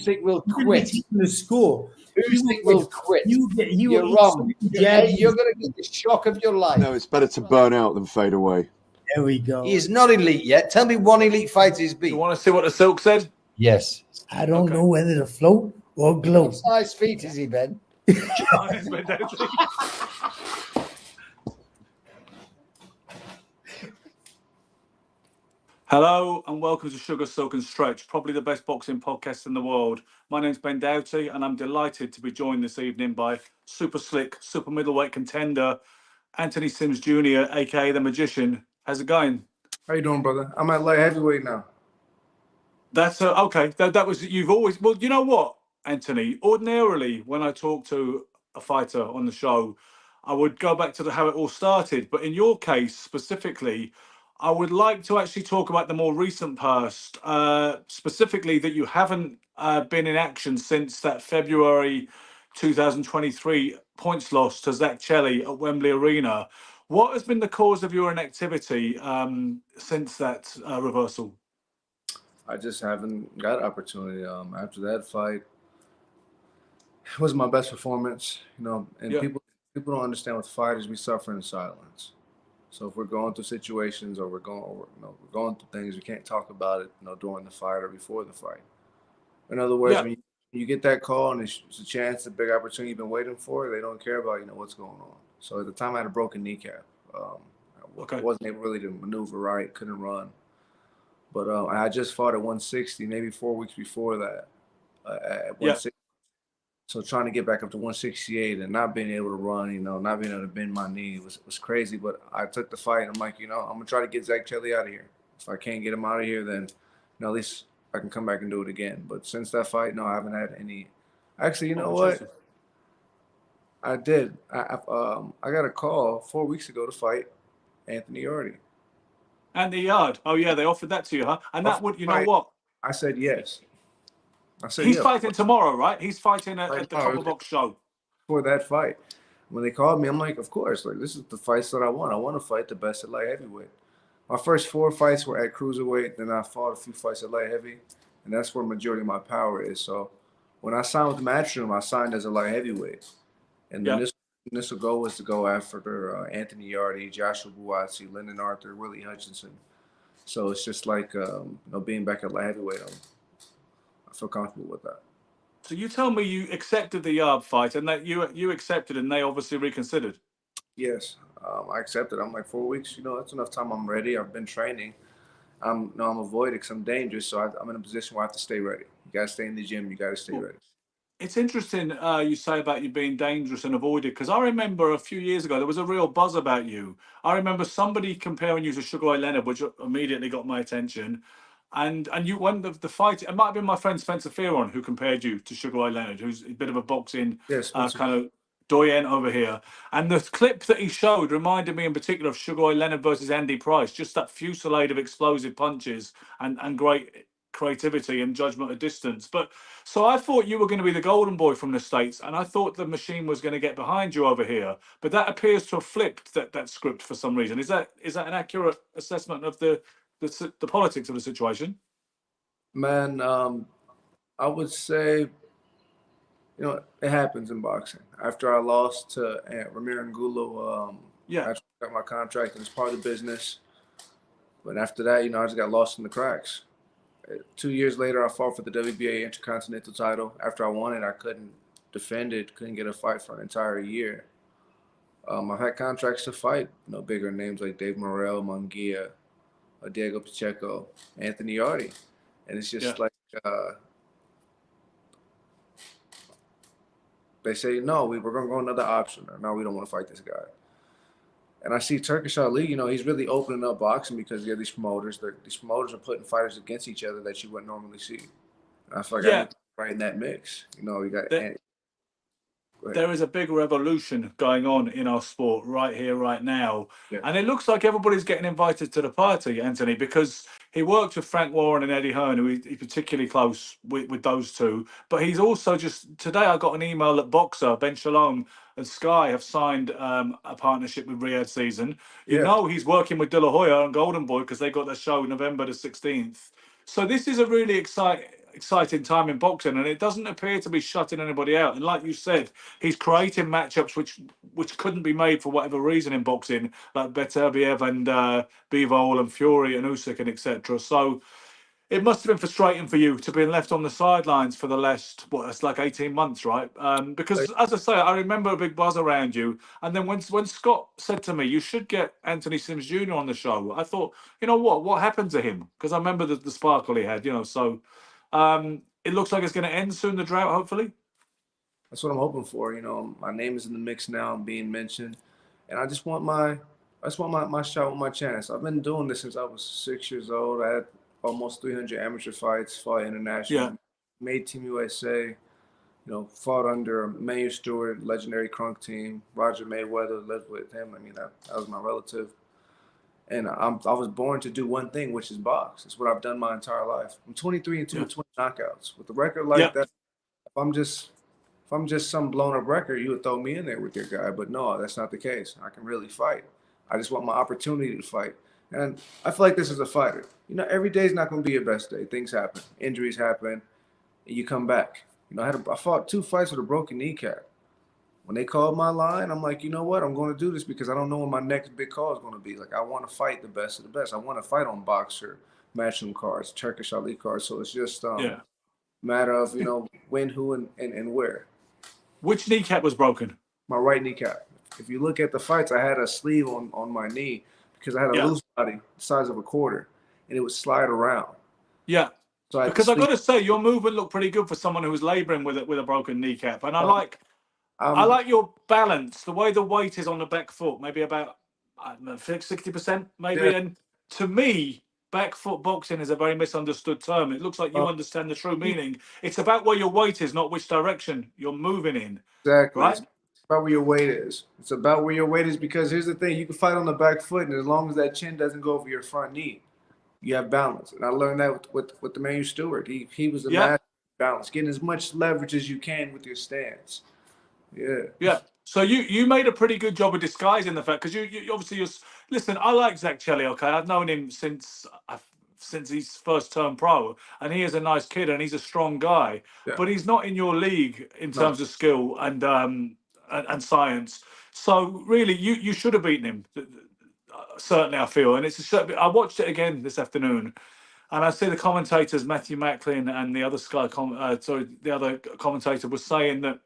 think will You quit? teaching the school. Who think will quit? You're wrong. You're going to get the shock of your life. No, it's better to burn out than fade away. There we go. He is not elite yet. Tell me one elite fighter he's beat. You want to see what the Silk said? Yes. I don't know whether to float or gloat. What size feet is he, Ben? Hello and welcome to Sugar, Silk and Stretch, probably the best boxing podcast in the world. My name's Ben Doughty and I'm delighted to be joined this evening by super slick, super middleweight contender, Anthony Sims Jr., aka The Magician. How's it going? How you doing, brother? I'm at light heavyweight now. That's okay. That was, you've always, well, you know what, Anthony? Ordinarily, when I talk to a fighter on the show, I would go back to how it all started. But in your case specifically, I would like to actually talk about the more recent past, specifically that you haven't been in action since that February 2023 points loss to Zach Chelli at Wembley Arena. What has been the cause of your inactivity since that reversal? I just haven't got opportunity. After that fight, it was my best performance, and people don't understand with fighters, we suffer in silence. So if we're going through situations or we're going through things, we can't talk about it, during the fight or before the fight. In other words, when you get that call and it's a chance, a big opportunity you've been waiting for, they don't care about, what's going on. So at the time I had a broken kneecap. I wasn't able really to maneuver right, couldn't run. But I just fought at 160, maybe 4 weeks before that at 160. So trying to get back up to 168 and not being able to run, not being able to bend my knee was crazy. But I took the fight and I'm like, I'm going to try to get Zach Chelli out of here. If I can't get him out of here, then at least I can come back and do it again. But since that fight, no, I haven't had any. Actually, you know what? I did. I got a call 4 weeks ago to fight Anthony Yarde. Andy Yard. Oh, yeah, they offered that to you, huh? And that would, you know what? I said yes. He's fighting tomorrow, right? He's fighting at the Copper Box show. For that fight. When they called me, I'm like, of course. Like, this is the fights that I want. I want to fight the best at light heavyweight. My first 4 fights were at cruiserweight. Then I fought a few fights at light heavy. And that's where majority of my power is. So when I signed with Matchroom, I signed as a light heavyweight. And the initial goal was to go after Anthony Yarde, Joshua Buatsi, Lyndon Arthur, Willie Hutchinson. So it's just like, being back at light heavyweight, I feel comfortable with that. So you tell me you accepted the Yard fight and that you accepted and they obviously reconsidered. Yes, I accepted. I'm like 4 weeks, that's enough time. I'm ready. I've been training. I'm avoiding because I'm dangerous. So I'm in a position where I have to stay ready. You got to stay in the gym. You got to stay ready. It's interesting you say about you being dangerous and avoided, because I remember a few years ago there was a real buzz about you. I remember somebody comparing you to Sugar Ray Leonard, which immediately got my attention. And you won the fight. It might have been my friend Spencer Fearon who compared you to Sugar Ray Leonard, who's a bit of a boxing kind of doyen over here. And the clip that he showed reminded me in particular of Sugar Ray Leonard versus Andy Price, just that fusillade of explosive punches and great creativity and judgment at distance. But so I thought you were going to be the golden boy from the States, and I thought the machine was going to get behind you over here. But that appears to have flipped that script for some reason. Is that an accurate assessment of the politics of the situation? Man, I would say, it happens in boxing. After I lost to Ramir Angulo, I got my contract and it's part of the business. But after that, I just got lost in the cracks. 2 years later, I fought for the WBA Intercontinental title. After I won it, I couldn't defend it, couldn't get a fight for an entire year. I've had contracts to fight, bigger names like Dave Morrell, Munguia, Diego Pacheco, Anthony Yarde. And it's just like they say, no, we're going to go another option. Or, no, we don't want to fight this guy. And I see Turkish Ali, he's really opening up boxing because these promoters. These promoters are putting fighters against each other that you wouldn't normally see. And I feel like I'm right in that mix. You got there is a big revolution going on in our sport right here, right now. Yeah. And it looks like everybody's getting invited to the party, Anthony, because he worked with Frank Warren and Eddie Hearn, who he's particularly close with those two. But he's also today I got an email that Boxer, Ben Shalom and Sky have signed a partnership with Riyadh Season. He's working with De La Hoya and Golden Boy because they got their show November the 16th. So this is a really exciting, exciting time in boxing, and it doesn't appear to be shutting anybody out. And like you said, he's creating matchups which couldn't be made for whatever reason in boxing, like Beterbiev and Bivol and Fury and Usyk and etc. So it must have been frustrating for you to be left on the sidelines for the last, it's like 18 months, right? Because, as I say, I remember a big buzz around you. And then when Scott said to me, you should get Anthony Sims Jr. on the show, I thought, you know what happened to him? Because I remember the sparkle he had, So it looks like it's going to end soon, the drought, hopefully. That's what I'm hoping for. My name is in the mix now. I'm being mentioned. And I just want my shot with my chance. I've been doing this since I was 6 years old. I had almost 300 amateur fights, fought international, made Team USA, fought under Mayu Stewart, legendary Crunk team, Roger Mayweather, lived with him. I mean, that was my relative. And I was born to do one thing, which is box. It's what I've done my entire life. I'm 23-2 with 20 knockouts. With a record like that, if I'm just some blown up record, you would throw me in there with your guy. But no, that's not the case. I can really fight. I just want my opportunity to fight. And I feel like this is a fighter. Every day is not going to be your best day. Things happen. Injuries happen. And you come back. I fought 2 fights with a broken kneecap. When they called my line, I'm like, you know what? I'm going to do this because I don't know what my next big call is going to be. Like, I want to fight the best of the best. I want to fight on Boxer, Matchroom cards, Turkish Ali cards. So it's just a matter of, when, who, and where. Which kneecap was broken? My right kneecap. If you look at the fights, I had a sleeve on my knee because I had a loose body the size of a quarter, and it would slide around. Yeah. So because I got to say, your movement looked pretty good for someone who was labouring with a broken kneecap, and I like your balance, the way the weight is on the back foot, maybe about 60%, maybe. And to me, back foot boxing is a very misunderstood term. It looks like you understand the true meaning. It's about where your weight is, not which direction you're moving in. Exactly. Right? It's about where your weight is. It's about where your weight is because here's the thing: you can fight on the back foot, and as long as that chin doesn't go over your front knee, you have balance. And I learned that with the Mayu Stewart. He was a master balance, getting as much leverage as you can with your stance. Yeah. So you made a pretty good job of disguising the fact because you obviously listen. I like Zach Chelly. Okay, I've known him since he's first turned pro, and he is a nice kid and he's a strong guy. Yeah. But he's not in your league in terms of skill and science. So really, you should have beaten him. Certainly, I feel, and I watched it again this afternoon. And I see the commentators, Matthew Macklin and the other the other commentator was saying that,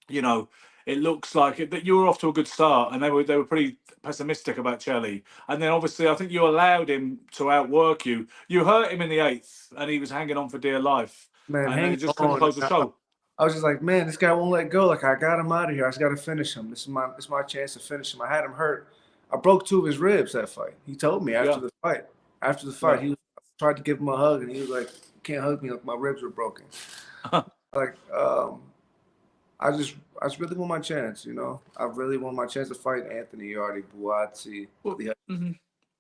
it looks like that you were off to a good start, and they were pretty pessimistic about Chelly. And then obviously, I think you allowed him to outwork you. You hurt him in the 8th, and he was hanging on for dear life. Man, and he just couldn't close the show. I was just like, man, this guy won't let go. Like, I got him out of here. I just got to finish him. This is my chance to finish him. I had him hurt. I broke 2 of his ribs that fight. He told me after the fight. After the fight, he tried to give him a hug, and he was like, "You can't hug me. Like, my ribs are broken." I just really want my chance, I really want my chance to fight Anthony Yardy, Buatsi.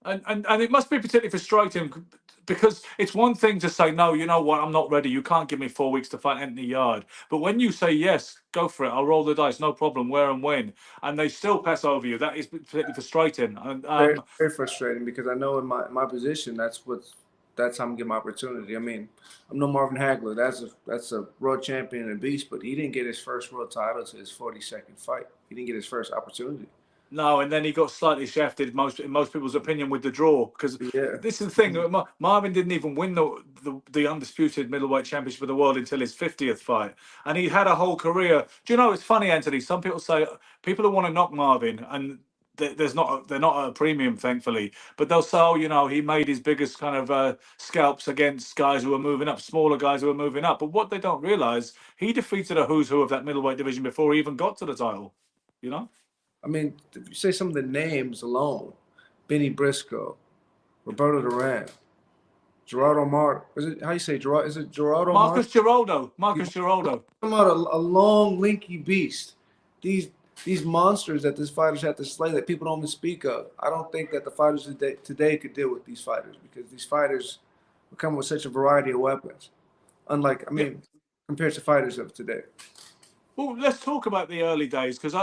And it must be particularly frustrating because it's one thing to say, no, you know what, I'm not ready. You can't give me 4 weeks to fight Anthony Yard. But when you say, yes, go for it, I'll roll the dice, no problem, where and when, and they still pass over you, that is particularly frustrating. And, very, very frustrating because I know in my position, that's how I'm going to get my opportunity. I mean, I'm no Marvin Hagler. That's a world champion and a beast, but he didn't get his first world title to his 42nd fight. He didn't get his first opportunity. No, and then he got slightly shafted, in most people's opinion, with the draw. Because this is the thing, Marvin didn't even win the undisputed middleweight championship of the world until his 50th fight. And he had a whole career. Do you know, it's funny, Anthony, some people say, people who want to knock Marvin, and they're not at a premium, thankfully, but they'll say, oh, he made his biggest kind of scalps against guys who were moving up, smaller guys who were moving up. But what they don't realize, he defeated a who's who of that middleweight division before he even got to the title, I mean, if you say some of the names alone, Benny Briscoe, Roberto Duran, Gerardo Martin. Is it how you say Gerardo? Is it Gerardo? Marcus Geraldo. Marcus Geraldo. Talking about a long, linky beast. These monsters that these fighters have to slay that people don't even speak of. I don't think that the fighters today could deal with these fighters because these fighters come with such a variety of weapons. Unlike, compared to fighters of today. Well, let's talk about the early days because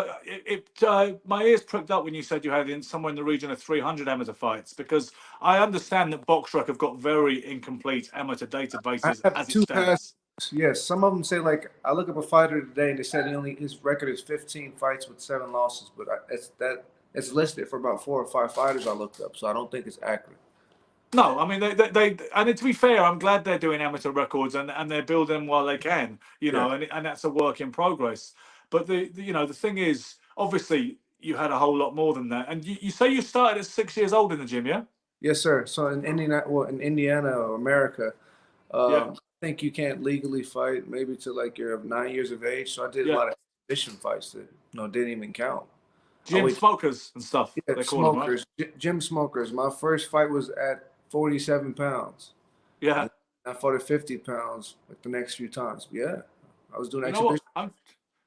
my ears pricked up when you said you had somewhere in the region of 300 amateur fights, because I understand that BoxRec have got very incomplete amateur I databases have as it two past. stands. Yes, some of them say, like, I look up a fighter today and they said his record is 15 fights with 7 losses, but it's listed for about 4 or 5 fighters I looked up, so I don't think it's accurate. No, I mean they and to be fair, I'm glad they're doing amateur records and they're building while they can, and that's a work in progress. But the thing is, obviously, you had a whole lot more than that, and you say you started at 6 years old in the gym, yeah? Yes, sir. So in Indiana or America, Yeah, I think you can't legally fight maybe till like you're 9 years of age. So I did a yeah. lot of exhibition fights that didn't even count. Gym smokers and stuff, Yeah, they call them, right? smokers, gym smokers. My first fight was at 47 pounds. Yeah. And I fought at 50 pounds like the next few times. Yeah, I was doing You know what? exhibition. I'm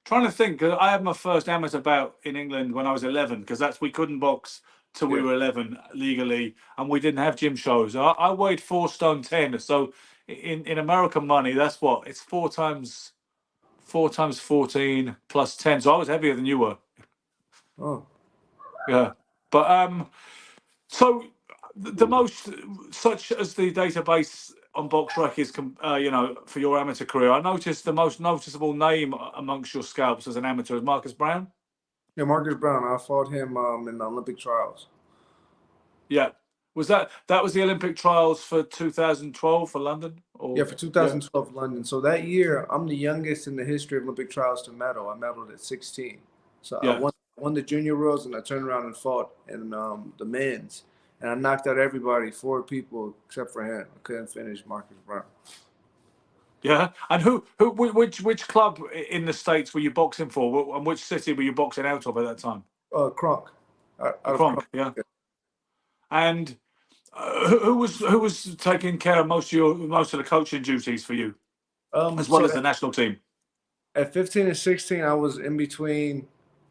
trying to think, 'cause I had my first amateur bout in England when I was 11, because we couldn't box till we Yeah. were 11 legally, and we didn't have gym shows. I weighed 4 stone 10, so in American money, that's what it's 4 times 14 plus 10. So I was heavier than you were. Oh, Yeah, but so the most, such as the database on BoxRec is, for your amateur career, I noticed the most noticeable name amongst your scalps as an amateur is Marcus Brown. yeah, Marcus Brown. I fought him in the Olympic trials. Yeah, that was the Olympic trials for 2012 for London? Or Yeah, for 2012 London. So that year, I'm the youngest in the history of Olympic trials to medal. I medaled at 16. So I yeah. won the junior worlds, and I turned around and fought in the men's, and I knocked out everybody, 4 people except for him. I couldn't finish Marcus Brown. Yeah, and which club in the States were you boxing for, and which city were you boxing out of at that time? Kronk. Out of Kronk, yeah. And who was taking care of most of the coaching duties for you, as well So as the national team? at 15 and 16, I was in between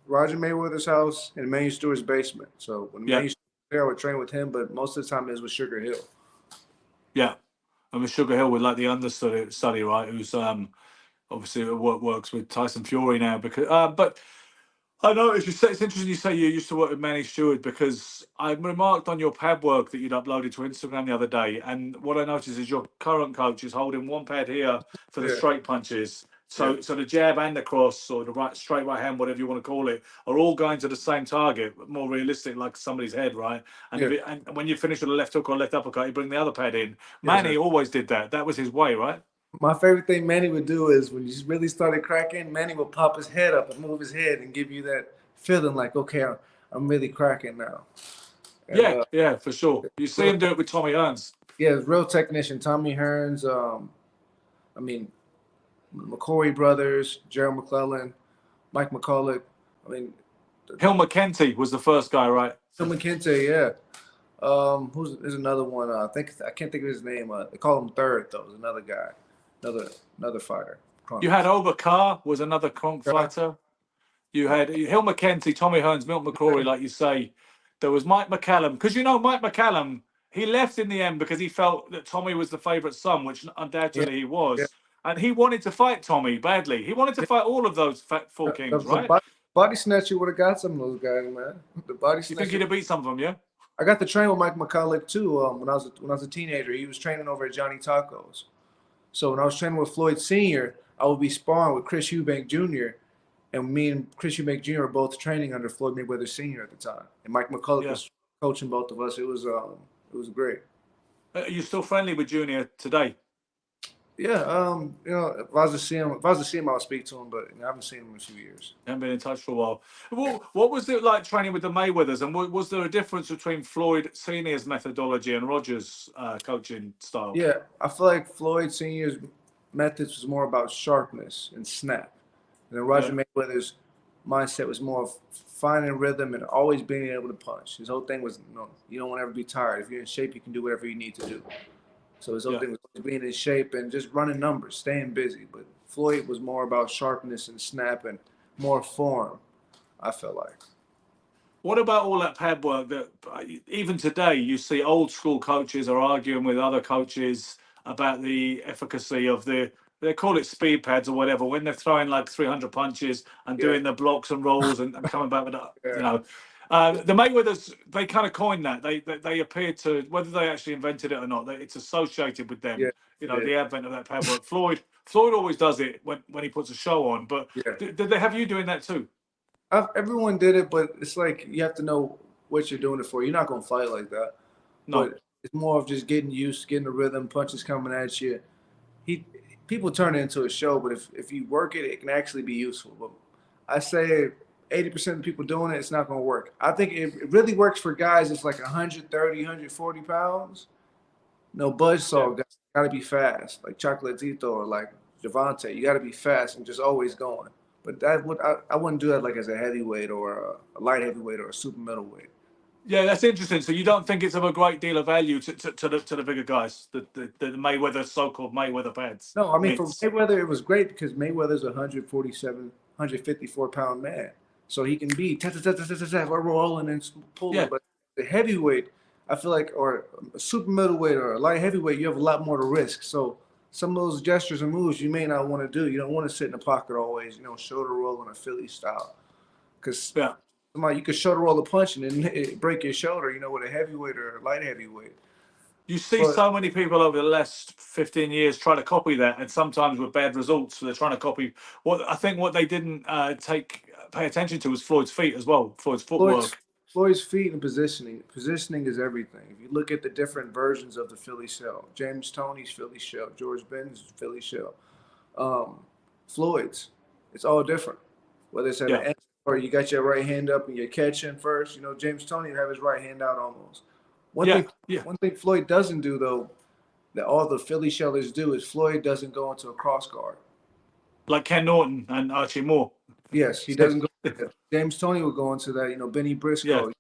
Roger Mayweather's house and Emmanuel Stewart's basement. So when Yeah, Emmanuel Stewart was there, I would train with him, but most of the time it was with Sugar Hill. yeah. And with Sugar Hill, with like the understudy, right? Who's obviously works with Tyson Fury now, because but I noticed it's interesting you say you used to work with Manny Stewart, because I remarked on your pad work that you'd uploaded to Instagram the other day, and what I noticed is your current coach is holding one pad here for the Yeah. straight punches. Yeah. So the jab and the cross, or the straight right hand, whatever you want to call it, are all going to the same target, but more realistic, like somebody's head, right? And Yeah. and when you finish with a left hook or left uppercut, you bring the other pad in. Yes, Manny sir. always did that. That was his way, right? My favorite thing Manny would do is when you really started cracking, Manny would pop his head up and move his head and give you that feeling like, okay, I'm really cracking now. And, Yeah, for sure. You see him do it with Tommy Hearns. yeah, real technician. Tommy Hearns, I mean, McCory brothers, Gerald McClellan, Mike McCulloch. I mean, Hill McKenty was the first guy, right? Phil McKenty, yeah. There's another one. I can't think of his name. They call him Third though. There's another guy, another fighter. You had Oberkar was another Kronk fighter. You had Hill McKenty, Tommy Hearns, Milt McCrory, like you say. There was Mike McCallum, because Mike McCallum, he left in the end because he felt that Tommy was the favourite son, which undoubtedly he was. Yeah. And he wanted to fight Tommy badly. He wanted to fight all of those four kings, right? Body snatcher would have got some of those guys, man. The body snatcher. You think he'd have beat some of them, yeah? I got to train with Mike McCulloch too. When I was a teenager, he was training over at Johnny Tacos. So when I was training with Floyd Sr., I would be sparring with Chris Eubank Jr., and me and Chris Eubank Jr. were both training under Floyd Mayweather Sr. at the time, and Mike McCulloch was coaching both of us. It was great. Are you still friendly with Junior today? Yeah, if I was to see him, I would speak to him, but I haven't seen him in a few years. Haven't been in touch for a while. Well, what was it like training with the Mayweathers, and was there a difference between Floyd Senior's methodology and Rogers' coaching style? Yeah, I feel like Floyd Senior's methods was more about sharpness and snap, and then Roger Mayweather's mindset was more of finding rhythm and always being able to punch. His whole thing was, you don't want to ever be tired. If you're in shape, you can do whatever you need to do. So his whole thing was being in shape and just running numbers, staying busy. But Floyd was more about sharpness and snap and more form, I felt like. What about all that pad work that even today you see old school coaches are arguing with other coaches about the efficacy of the they call it speed pads or whatever, when they're throwing like 300 punches and doing the blocks and rolls and coming back with that, you know. The Mayweathers, they kind of coined that. They appeared to, whether they actually invented it or not, it's associated with them. You know, the advent of that pad work. Floyd always does it when he puts a show on. But did they have you doing that too? Everyone did it, but it's like you have to know what you're doing it for. You're not going to fight like that. No. But it's more of just getting used, getting the rhythm, punches coming at you. People turn it into a show, but if you work it, it can actually be useful. But I say 80% of the people doing it, it's not going to work. I think it really works for guys that's like 130, 140 pounds. No buzzsaw guys got to be fast, like Chocolatito or like Javante. You got to be fast and just always going. But I wouldn't do that like as a heavyweight or a light heavyweight or a super middleweight. Yeah, that's interesting. So you don't think it's of a great deal of value to the bigger guys, the Mayweather, so-called Mayweather pads? No, I mean, for Mayweather, it was great because Mayweather's a 147, 154 pound man. So he can be rolling and pulling. But the heavyweight, I feel like, or a super middleweight or a light heavyweight, you have a lot more to risk. So some of those gestures and moves you may not want to do. You don't want to sit in the pocket always, shoulder roll in a Philly style. Because you could shoulder roll a punch and then break your shoulder, with a heavyweight or a light heavyweight. You see so many people over the last 15 years try to copy that, and sometimes with bad results. So they're trying to copy what they didn't pay attention to was Floyd's feet as well. Floyd's footwork. Floyd's feet and positioning. Positioning is everything. If you look at the different versions of the Philly shell, James Toney's Philly shell, George Ben's Philly shell, Floyd's, it's all different. Whether it's at the end or you got your right hand up and you're catching first, James Toney would have his right hand out almost. One thing Floyd doesn't do, though, that all the Philly shellers do, is Floyd doesn't go into a cross guard. Like Ken Norton and Archie Moore. Yes, he doesn't go. James Toney would go into that, Benny Briscoe,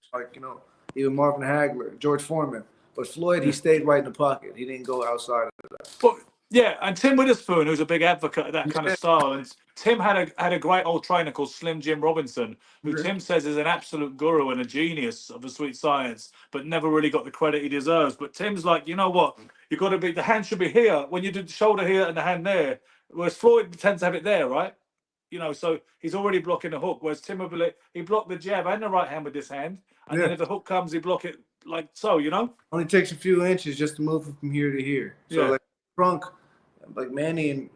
even Marvin Hagler, George Foreman. But Floyd, he stayed right in the pocket. He didn't go outside of that. But and Tim Witherspoon, who's a big advocate of that kind of style, and Tim had a great old trainer called Slim Jim Robinson, who Tim says is an absolute guru and a genius of the sweet science, but never really got the credit he deserves. But Tim's like, you know what? You got to be, the hand should be here when you do the shoulder here and the hand there. Whereas Floyd tends to have it there, right? So he's already blocking the hook. Whereas Tim will he blocked the jab and the right hand with this hand, and then if the hook comes, he block it like so. Only takes a few inches just to move from here to here. So like Crunk, like Manny and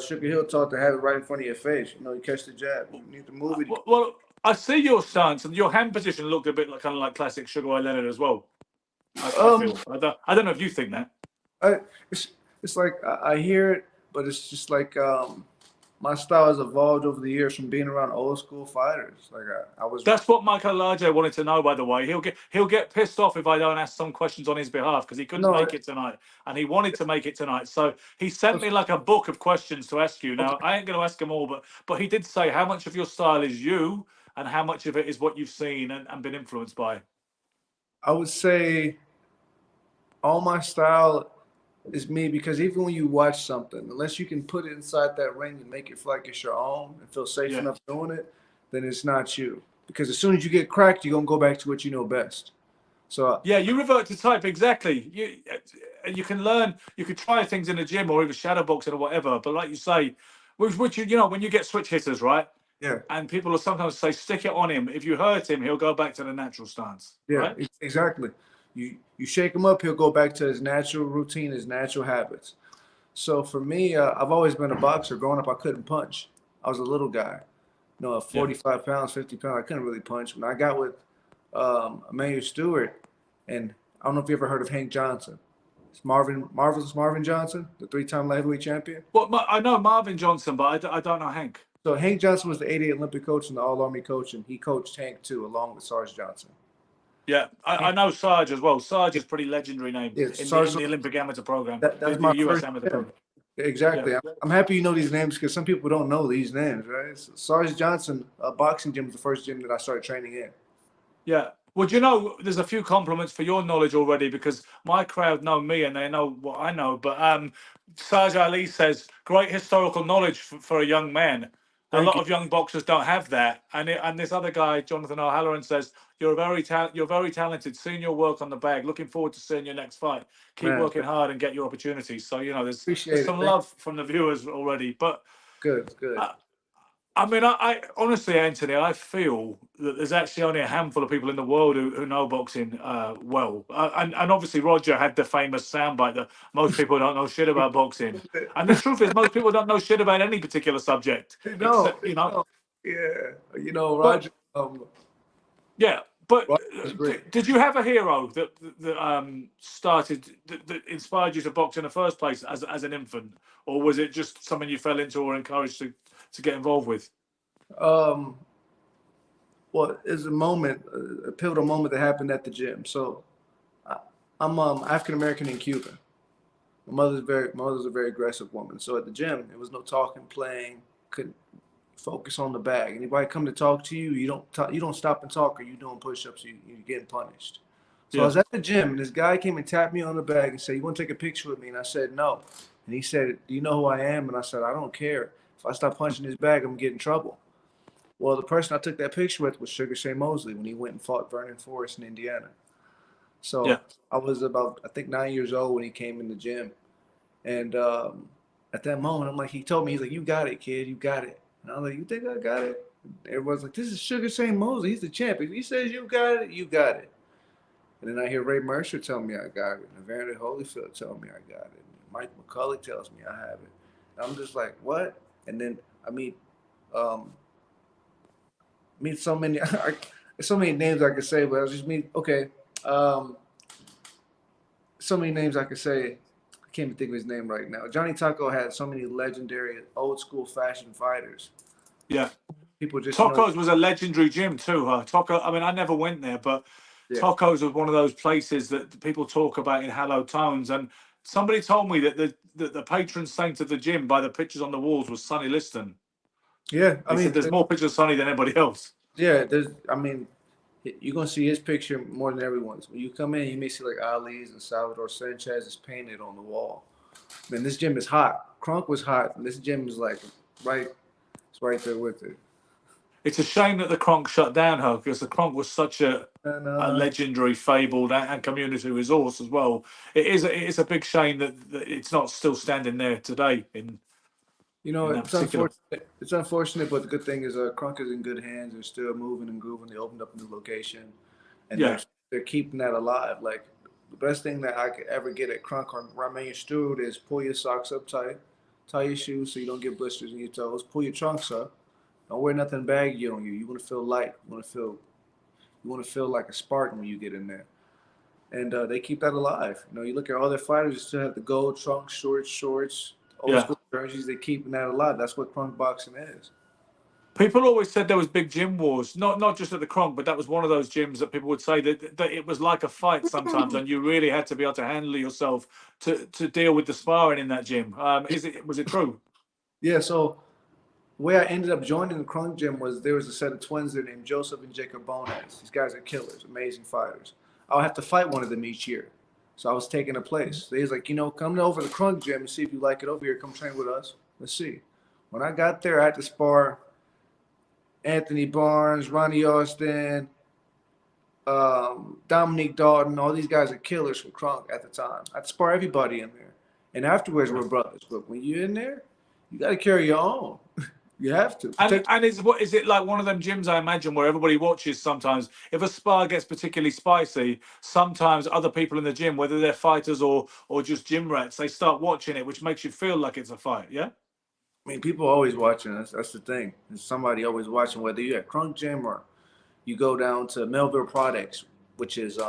Sugar Hill taught to have it right in front of your face. You catch the jab. You need to move it. Well, I see your stance, and your hand position looked a bit like kind of like classic Sugar Ray Leonard as well. I feel. I don't know if you think that. It's like I hear it, but it's just like my style has evolved over the years from being around old school fighters. Like I was. That's what Michael Elijah wanted to know, by the way. He'll get pissed off if I don't ask some questions on his behalf because he couldn't make it tonight, and he wanted to make it tonight. So he sent me like a book of questions to ask you. Now I ain't going to ask them all, but he did say how much of your style is you, and how much of it is what you've seen and been influenced by. I would say all my style is me, because even when you watch something, unless you can put it inside that ring and make it feel like it's your own and feel safe enough doing it, then it's not you. Because as soon as you get cracked, you're going to go back to what you know best. So you revert to type, exactly. You can learn, you could try things in the gym or even shadow boxing or whatever, but like you say, which when you get switch hitters, right? Yeah. And people will sometimes say, stick it on him. If you hurt him, he'll go back to the natural stance. Yeah, right? Exactly. You shake him up, he'll go back to his natural routine, his natural habits. So for me, I've always been a boxer. Growing up, I couldn't punch. I was a little guy, 45 pounds, 50 pounds. I couldn't really punch. When I got with Emmanuel Stewart, and I don't know if you ever heard of Hank Johnson. It's Marvelous Marvin Johnson, the 3-time lightweight champion. Well, I know Marvin Johnson, but I don't know Hank. So Hank Johnson was the 88 Olympic coach and the All-Army coach, and he coached Hank too, along with Sarge Johnson. Yeah, I know Sarge as well. Sarge is a pretty legendary name in the Olympic amateur program. That's my US first amateur program. Exactly. Yeah. I'm happy you know these names because some people don't know these names, right? Sarge Johnson boxing gym was the first gym that I started training in. Yeah. Well, there's a few compliments for your knowledge already because my crowd know me and they know what I know. But Sarge Ali says, great historical knowledge for a young man. A lot of young boxers don't have that. And this other guy, Jonathan O'Halloran, says you're very talented. Seeing your work on the bag. Looking forward to seeing your next fight. Keep working hard and get your opportunities. So there's some love from the viewers already. But good. I mean, I honestly, Anthony, I feel that there's actually only a handful of people in the world who know boxing well. And obviously, Roger had the famous soundbite that most people don't know shit about boxing. And the truth is, most people don't know shit about any particular subject. No, Yeah. Roger. Yeah, but great. did you have a hero that inspired you to box in the first place as an infant, or was it just something you fell into or encouraged to get involved with? Well, it's a pivotal moment that happened at the gym. So, I'm African American and Cuban. My mother's a very aggressive woman. So at the gym, there was no talking, playing. Couldn't focus on the bag. Anybody come to talk to you, you don't stop and talk, or you doing push-ups, you're getting punished. So I was at the gym, and this guy came and tapped me on the bag and said, "You want to take a picture with me?" And I said, "No." And he said, "Do you know who I am?" And I said, "I don't care. If I stop punching his bag, I'm gonna get in trouble." Well, the person I took that picture with was Sugar Shane Mosley when he went and fought Vernon Forrest in Indiana. So I was about, I think, 9 years old when he came in the gym. And at that moment, I'm like, he told me, he's like, "You got it, kid. You got it." And I was like, "You think I got it?" Everyone's like, "This is Sugar Shane Mosley. He's the champion. If he says you got it, you got it." And then I hear Ray Mercer tell me I got it. And Evander Holyfield tell me I got it. And Mike McCullough tells me I have it. And I'm just like, what? And then I meet so many so many names I could say, but I just meet so many names I could say. I can't even think of his name right now. Johnny Taco had so many legendary old school fashion fighters. Yeah. People just Taco's was a legendary gym too, huh? Taco, I mean, I never went there, but Taco's was one of those places that people talk about in hallowed tones. And somebody told me that the patron saint of the gym by the pictures on the walls was Sonny Liston. Yeah, I mean, there's more pictures of Sonny than anybody else. Yeah, you're going to see his picture more than everyone's. When you come in, you may see like Ali's and Salvador Sanchez is painted on the wall. Man, this gym is hot. Crunk was hot, and this gym is like it's right there with it. It's a shame that the Kronk shut down, huh? Because the Kronk was such a legendary, fabled, and community resource as well. It is a big shame that it's not still standing there today. It's unfortunate, but the good thing is Kronk is in good hands. They're still moving and grooving. They opened up a new location, and they're keeping that alive. Like the best thing that I could ever get at Kronk or Ramen Strud is pull your socks up tight, tie your shoes so you don't get blisters in your toes, pull your trunks up. Don't wear nothing baggy on you. You want to feel light. You want to feel like a Spartan when you get in there. And they keep that alive. You look at all their fighters, you still have the gold trunks, shorts, old school jerseys. They're keeping that alive. That's what Kronk boxing is. People always said there was big gym wars, not just at the Kronk, but that was one of those gyms that people would say that it was like a fight sometimes, and you really had to be able to handle yourself to deal with the sparring in that gym. Was it true? Yeah. So the way I ended up joining the Kronk gym was there was a set of twins there named Joseph and Jacob Bonas. These guys are killers, amazing fighters. I would have to fight one of them each year. So I was taking a place. They was like, come over to the Kronk gym and see if you like it over here. Come train with us. Let's see. When I got there, I had to spar Anthony Barnes, Ronnie Austin, Dominique Dalton. All these guys are killers from Kronk at the time. I had to spar everybody in there. And afterwards, we're brothers. But when you're in there, you got to carry your own. You have to. And is it like one of them gyms, I imagine, where everybody watches sometimes? If a spar gets particularly spicy, sometimes other people in the gym, whether they're fighters or just gym rats, they start watching it, which makes you feel like it's a fight, yeah? I mean, people are always watching. That's the thing. There's somebody always watching, whether you're at Kronk Gym or you go down to Melville Products, which is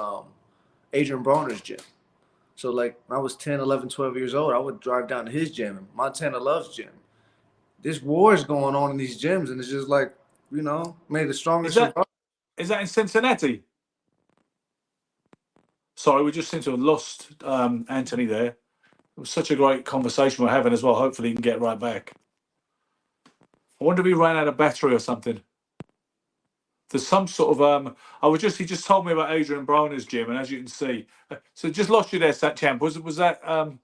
Adrian Broner's gym. So, like, when I was 10, 11, 12 years old, I would drive down to his gym, Montana Love's gym. This war is going on in these gyms, and it's just like, may the strongest survive. Is that in Cincinnati? Sorry, we just seem to have lost Anthony there. It was such a great conversation we're having as well. Hopefully he can get right back. I wonder if he ran out of battery or something. There's some sort of he just told me about Adrian Broner's gym, and as you can see, so just lost you there, champ. Was that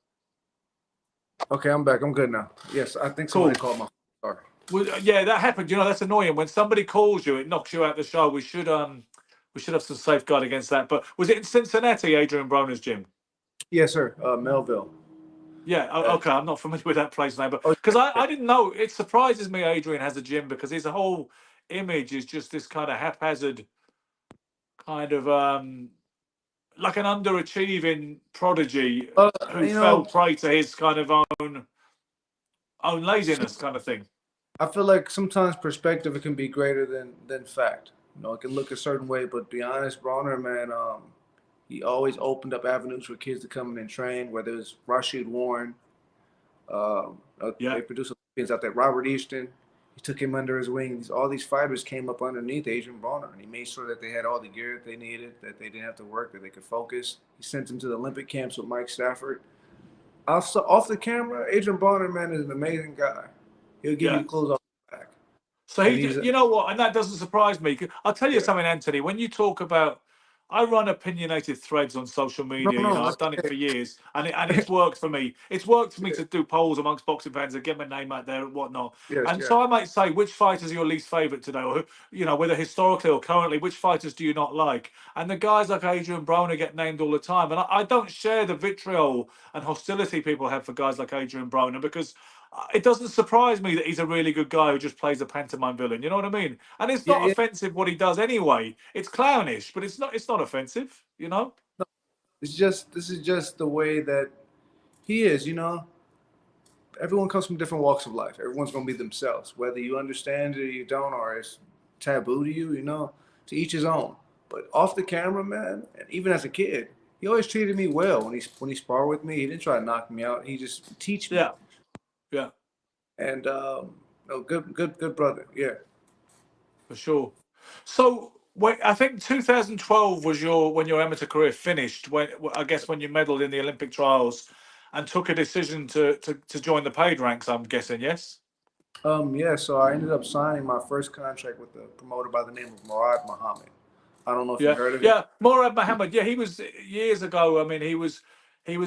Okay, I'm back. I'm good now. Yes, I think somebody called my phone. Sorry. Well, yeah, that happened. You know, that's annoying. When somebody calls you, it knocks you out the show. We should have some safeguard against that. But was it in Cincinnati, Adrian Broner's gym? Yes, sir. Melville. Yeah, okay. I'm not familiar with that place name, but Oh, because I didn't know. It surprises me Adrian has a gym because his whole image is just this kind of haphazard, kind of like an underachieving prodigy who you know, fell prey to his kind of own laziness, kind of thing. I feel like sometimes perspective it can be greater than fact. You know, it can look a certain way, but to be honest, Bronner, man, he always opened up avenues for kids to come in and train. Whether it's Rashid Warren, Yeah. they produced Olympians out there. Robert Easton, he took him under his wing. All these fighters came up underneath Adrian Bronner, and he made sure that they had all the gear that they needed, that they didn't have to work, that they could focus. He sent them to the Olympic camps with Mike Stafford. Also, off the camera, Adrian Bronner, man, is an amazing guy. He'll give you clothes off the back. So you know what, and that doesn't surprise me. I'll tell you something, Anthony. When you talk about, I run opinionated threads on social media. You know, I've done it for years, and it's worked for me. It's worked for me to do polls amongst boxing fans and get my name out there and whatnot. So I might say, which fighters are your least favourite today, or you know, whether historically or currently, which fighters do you not like? And the guys like Adrian Broner get named all the time, and I don't share the vitriol and hostility people have for guys like Adrian Broner because it doesn't surprise me that he's a really good guy who just plays a pantomime villain. You know what I mean? And it's not offensive what he does anyway. It's clownish, but it's not offensive. You know? This is just the way that he is. You know, everyone comes from different walks of life. Everyone's gonna be themselves, whether you understand it or you don't, or it's taboo to you. You know, to each his own. But off the camera, man, and even as a kid, he always treated me well when he sparred with me. He didn't try to knock me out. He just teach me. Yeah. And good brother. Yeah. For sure. So I think 2012 was when your amateur career finished. When I guess when you medaled in the Olympic trials and took a decision to join the paid ranks. I'm guessing, yes. Yeah. So I ended up signing my first contract with a promoter by the name of Murad Muhammad. I don't know if you heard of him. Yeah, Murad Muhammad. Yeah, he was years ago. I mean, he was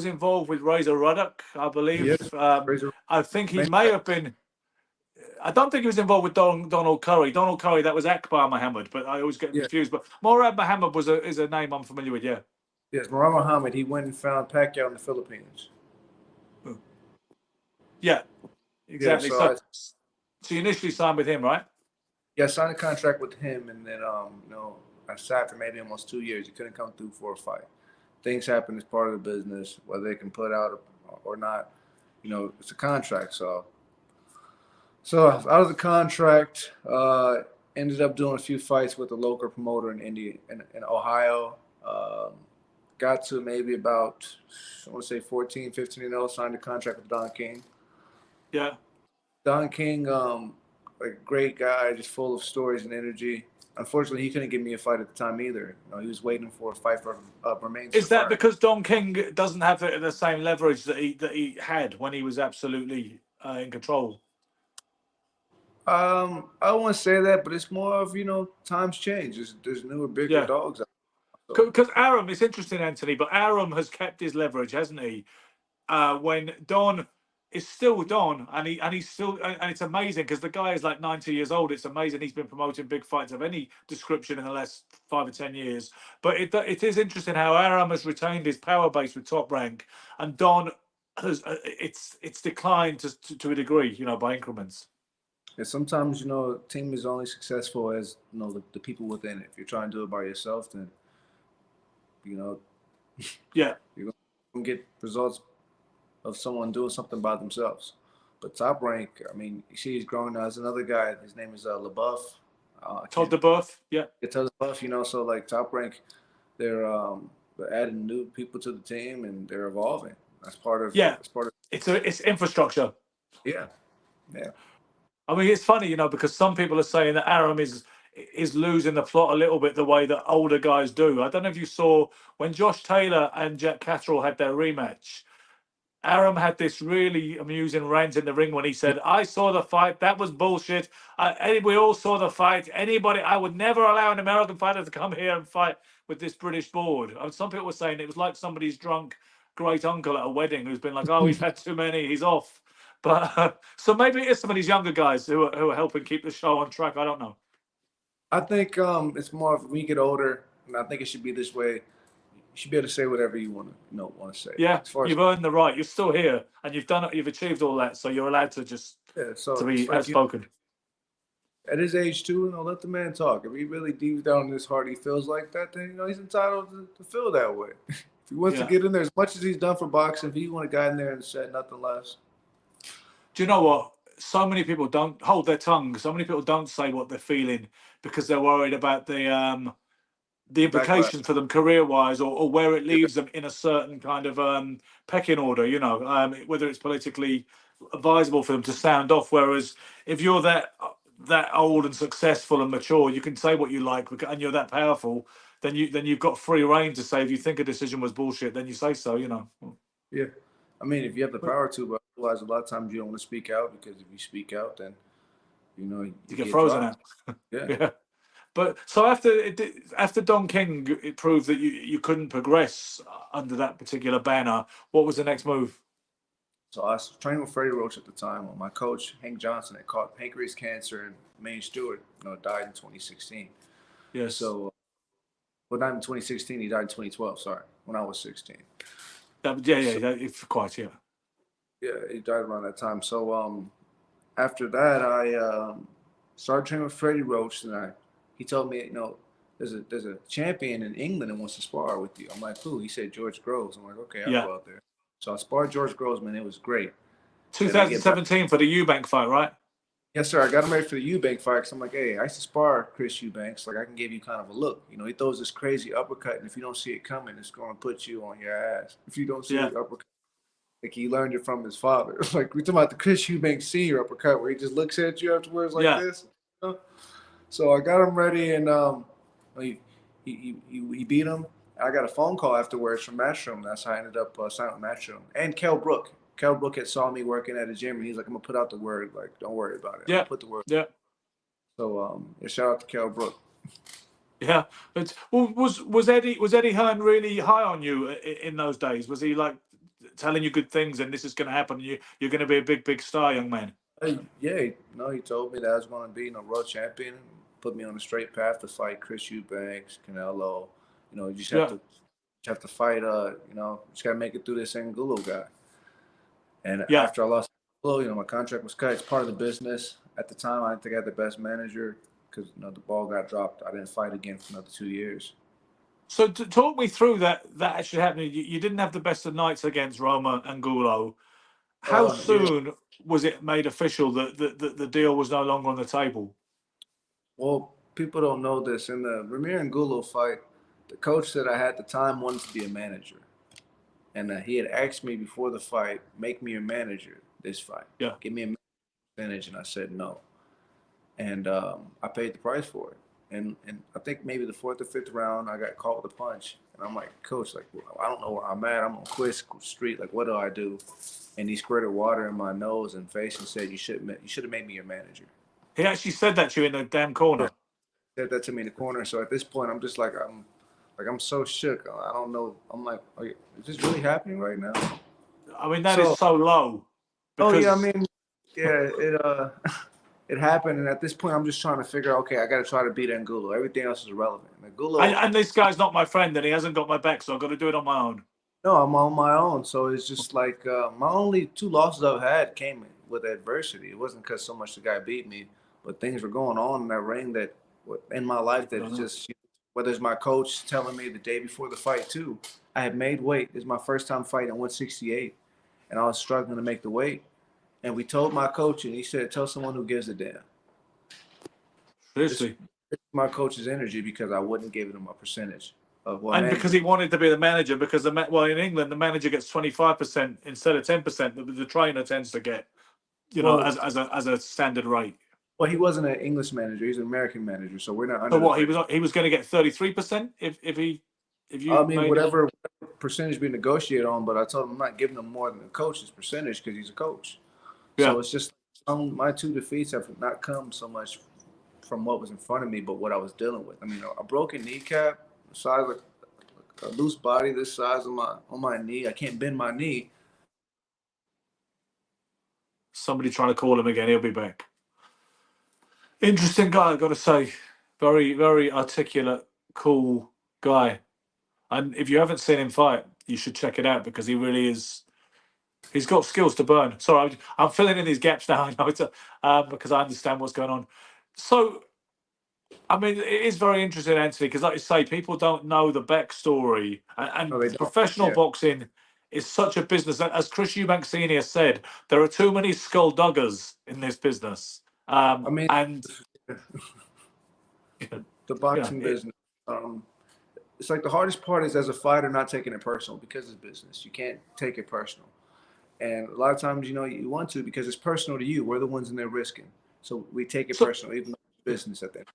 involved with Razor Ruddock, I believe. Yes, I think he may have been. I don't think he was involved with Donald Curry. Donald Curry, that was Akbar Muhammad, but I always get confused. But Murad Muhammad is a name I'm familiar with. Yeah. Yes, Murad Muhammad. He went and found Pacquiao in the Philippines. Yeah, exactly. Yeah, so you initially signed with him, right? Yeah, I signed a contract with him, and then I sat for maybe almost 2 years. He couldn't come through for a fight. Things happen as part of the business, whether they can put out or not. You know, it's a contract. So out of the contract, ended up doing a few fights with a local promoter in Ohio. Got to maybe about, I want to say 14, 15-0, signed a contract with Don King. Yeah. Don King, a great guy, just full of stories and energy. Unfortunately, he couldn't give me a fight at the time either. You know, he was waiting for a fight for Romain. Is that because Don King doesn't have the same leverage that he had when he was absolutely in control? I don't want to say that, but it's more of, times change. There's newer, bigger dogs out there. Because Arum, it's interesting, Anthony, but Arum has kept his leverage, hasn't he? When Don is still Don, and he's still, and it's amazing because the guy is like 90 years old. It's amazing he's been promoting big fights of any description in the last 5 or 10 years. But it is interesting how Arum has retained his power base with Top Rank, and Don has it's declined to a degree, by increments. And sometimes, a team is only successful as, the people within it. If you're trying to do it by yourself, then, you're going to get results of someone doing something by themselves. But Top Rank, I mean, you see he's growing now. There's another guy, his name is LaBeouf. Todd LaBeouf, yeah. Todd LaBeouf, so like Top Rank, they're adding new people to the team and they're evolving. That's part of it's infrastructure. Yeah. I mean, it's funny, because some people are saying that Arum is losing the plot a little bit the way that older guys do. I don't know if you saw when Josh Taylor and Jack Catterall had their rematch. Arum had this really amusing rant in the ring when he said, "I saw the fight. That was bullshit. We all saw the fight. I would never allow an American fighter to come here and fight with this British board." Some people were saying it was like somebody's drunk great uncle at a wedding who's been like, "Oh, we've had too many. He's off." But so maybe it is some of these younger guys who are helping keep the show on track. I don't know. I think it's more of when you get older, and I think it should be this way. You should be able to say whatever you want to say. Yeah, you've earned the right. You're still here, and you've done it. You've achieved all that, so you're allowed to just to be outspoken. At his age too, let the man talk. If he really deep down in his heart he feels like that, then he's entitled to feel that way. If he wants to get in there, as much as he's done for boxing, if he want to get in there and said nothing less. Do you know what? So many people don't hold their tongue. So many people don't say what they're feeling because they're worried about the implications for them career-wise, or where it leaves them in a certain kind of pecking order. Whether it's politically advisable for them to sound off. Whereas if you're that old and successful and mature, you can say what you like, and you're that powerful. Then you've got free reign to say if you think a decision was bullshit, then you say so. Yeah, I mean, if you have the power to, but I realize a lot of times you don't want to speak out because if you speak out, then you get frozen out. Yeah. But so after Don King, it proved that you couldn't progress under that particular banner. What was the next move? So I was training with Freddie Roach at the time. My coach, Hank Johnson, had caught pancreas cancer, and Maine Stewart, died in 2016. Yes. So, well, not in 2016. He died in 2012. Sorry, when I was 16. Quite. Yeah, he died around that time. So, after that, I started training with Freddie Roach, and he told me, there's a champion in England that wants to spar with you. I'm like, who? He said George Groves. I'm like, okay, I'll go out there. So I sparred George Groves, man. It was great. 2017 for the Eubank fight, right? Yes, sir. I got him ready for the Eubank fight because I'm like, hey, I used to spar Chris Eubanks. Like, I can give you kind of a look. He throws this crazy uppercut, and if you don't see it coming, it's going to put you on your ass. If you don't see the uppercut, like he learned it from his father. Like, we're talking about the Chris Eubanks senior uppercut where he just looks at you afterwards like this. So I got him ready, and he beat him. I got a phone call afterwards from Matchroom. That's how I ended up signing with Matchroom. And Kell Brook. Kell Brook had saw me working at a gym, and he's like, I'm going to put out the word. Like, don't worry about it. I'm gonna put the word. Yeah. So, shout out to Kell Brook. Yeah. But was Eddie Hearn really high on you in those days? Was he like telling you good things and this is going to happen? And you're going to be a big star, young man? He told me that I was going to be world champion, put me on a straight path to fight Chris Eubanks, Canelo. You just have to fight. Just got to make it through this Angulo guy. And after I lost Angulo, my contract was cut. It's part of the business. At the time, I didn't think I had the best manager because the ball got dropped. I didn't fight again for another 2 years. So talk me through that actually happening. You didn't have the best of nights against Roma Angulo. How soon was it made official that the deal was no longer on the table? Well, people don't know this. In the Ramir Angulo fight, the coach that I had at the time wanted to be a manager. And he had asked me before the fight, make me your manager this fight. Yeah. Give me a percentage. And I said no. And I paid the price for it. And I think maybe the 4th or 5th round, I got caught with a punch. And I'm like, coach, I don't know where I'm at. I'm on Quist Street. Like, what do I do? And he squirted water in my nose and face and said, you should have made me your manager. He actually said that to you in the damn corner. He said that to me in the corner. So at this point, I'm just I'm so shook. I don't know. I'm like, is this really happening right now? I mean, that is so low. It happened. And at this point, I'm just trying to figure out, okay, I got to try to beat Angulo. Everything else is irrelevant. Angulo. And this guy's not my friend, and he hasn't got my back, so I've got to do it on my own. No, I'm on my own. So it's just like my only 2 losses I've had came with adversity. It wasn't because so much the guy beat me, but things were going on in that ring that in my life that it's just, whether it's my coach telling me the day before the fight too, I had made weight. It's my first time fighting at 168, and I was struggling to make the weight. And we told my coach, and he said, tell someone who gives a damn. Seriously. It's my coach's energy because I wouldn't give him a percentage. Because he wanted to be the manager, because in England the manager gets 25% instead of 10%. The trainer tends to get, as a standard rate. Well, he wasn't an English manager; he's an American manager. So we're not under. So what he was going to get 33% if you. I mean, whatever percentage we negotiate on, but I told him I'm not giving him more than the coach's percentage because he's a coach. Yeah. So it's just my 2 defeats have not come so much from what was in front of me, but what I was dealing with. I mean, a broken kneecap. Size of a loose body this size on my knee. I can't bend my knee. Somebody trying to call him again. He'll be back. Interesting guy, I've got to say. Very, very articulate, cool guy. And if you haven't seen him fight, you should check it out because he really is. He's got skills to burn. Sorry, I'm filling in these gaps now. I know it's because I understand what's going on. So, I mean, it is very interesting, Anthony, because like you say, people don't know the backstory. And professional boxing is such a business. As Chris Eubank Sr. said, there are too many skullduggers in this business. I mean, and the boxing business. It's like the hardest part is as a fighter not taking it personal because it's business. You can't take it personal. And a lot of times, you want to because it's personal to you. We're the ones in there risking. So we take it personal, even though it's business at that.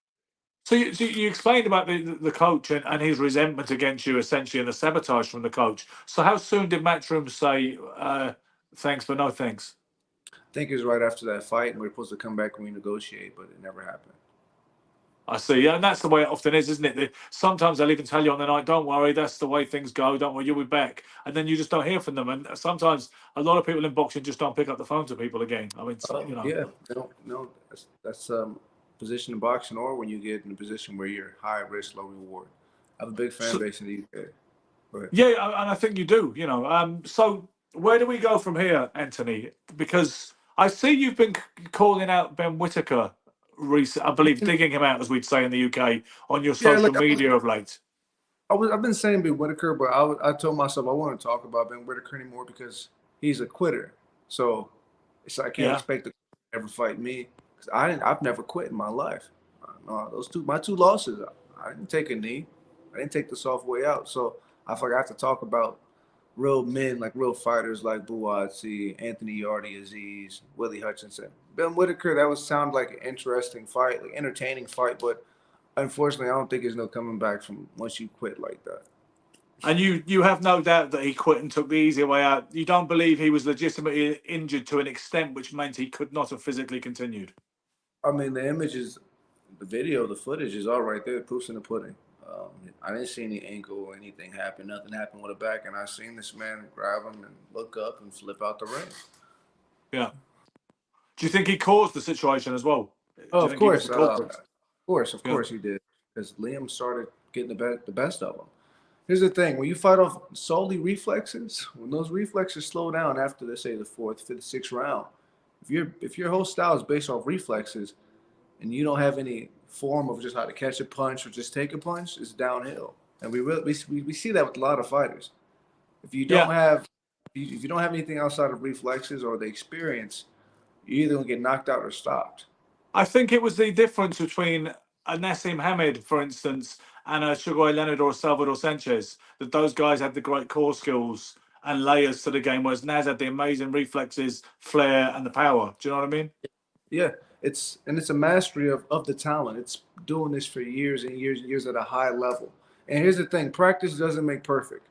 So you explained about the coach and his resentment against you, essentially, and the sabotage from the coach. So how soon did Matchroom say, thanks, but no thanks? I think it was right after that fight, and we were supposed to come back and renegotiate, but it never happened. I see. Yeah, and that's the way it often is, isn't it? Sometimes they'll even tell you on the night, don't worry, that's the way things go. Don't worry, you'll be back. And then you just don't hear from them. And sometimes a lot of people in boxing just don't pick up the phone to people again. I mean, Yeah, no, that's position in boxing or when you get in a position where you're high risk, low reward. I have a big fan base in the UK. Yeah, and I think you do, So where do we go from here, Anthony? Because I see you've been calling out Ben Whitaker I believe digging him out, as we'd say in the UK, on your social media of late. I've been saying Ben Whitaker, but I told myself I wouldn't talk about Ben Whitaker anymore because he's a quitter. So I can't expect to ever fight me because I've never quit in my life. No, my two losses, I didn't take a knee. I didn't take the soft way out. So I forgot to talk about real men, like real fighters like Buatsi, Anthony Yardy, Aziz, Willie Hutchinson. Ben Whitaker, that would sound like an interesting fight, like entertaining fight, but unfortunately, I don't think there's no coming back from once you quit like that. And you have no doubt that he quit and took the easier way out. You don't believe he was legitimately injured to an extent which meant he could not have physically continued? I mean, the images, the video, the footage is all right there. The proof's in the pudding. I didn't see any ankle or anything happen. Nothing happened with a back. And I seen this man grab him and look up and flip out the ring. Yeah. Do you think he caused the situation as well? Oh, of course. Of course he did. Because Liam started getting the best of him. Here's the thing. When you fight off solely reflexes, when those reflexes slow down after, let's say, the fourth, fifth, sixth round, if your whole style is based off reflexes and you don't have any form of just how to catch a punch or just take a punch, it's downhill. And we see that with a lot of fighters. If you don't have if you don't have anything outside of reflexes or the experience, you're either gonna get knocked out or stopped. I think it was the difference between a Nassim Hamed, for instance, and a Sugar Ray Leonard or a Salvador Sanchez, that those guys had the great core skills and layers to the game, whereas Naz had the amazing reflexes, flair, and the power. Do you know what I mean? Yeah, it's a mastery of the talent. It's doing this for years and years and years at a high level. And here's the thing, practice doesn't make perfect.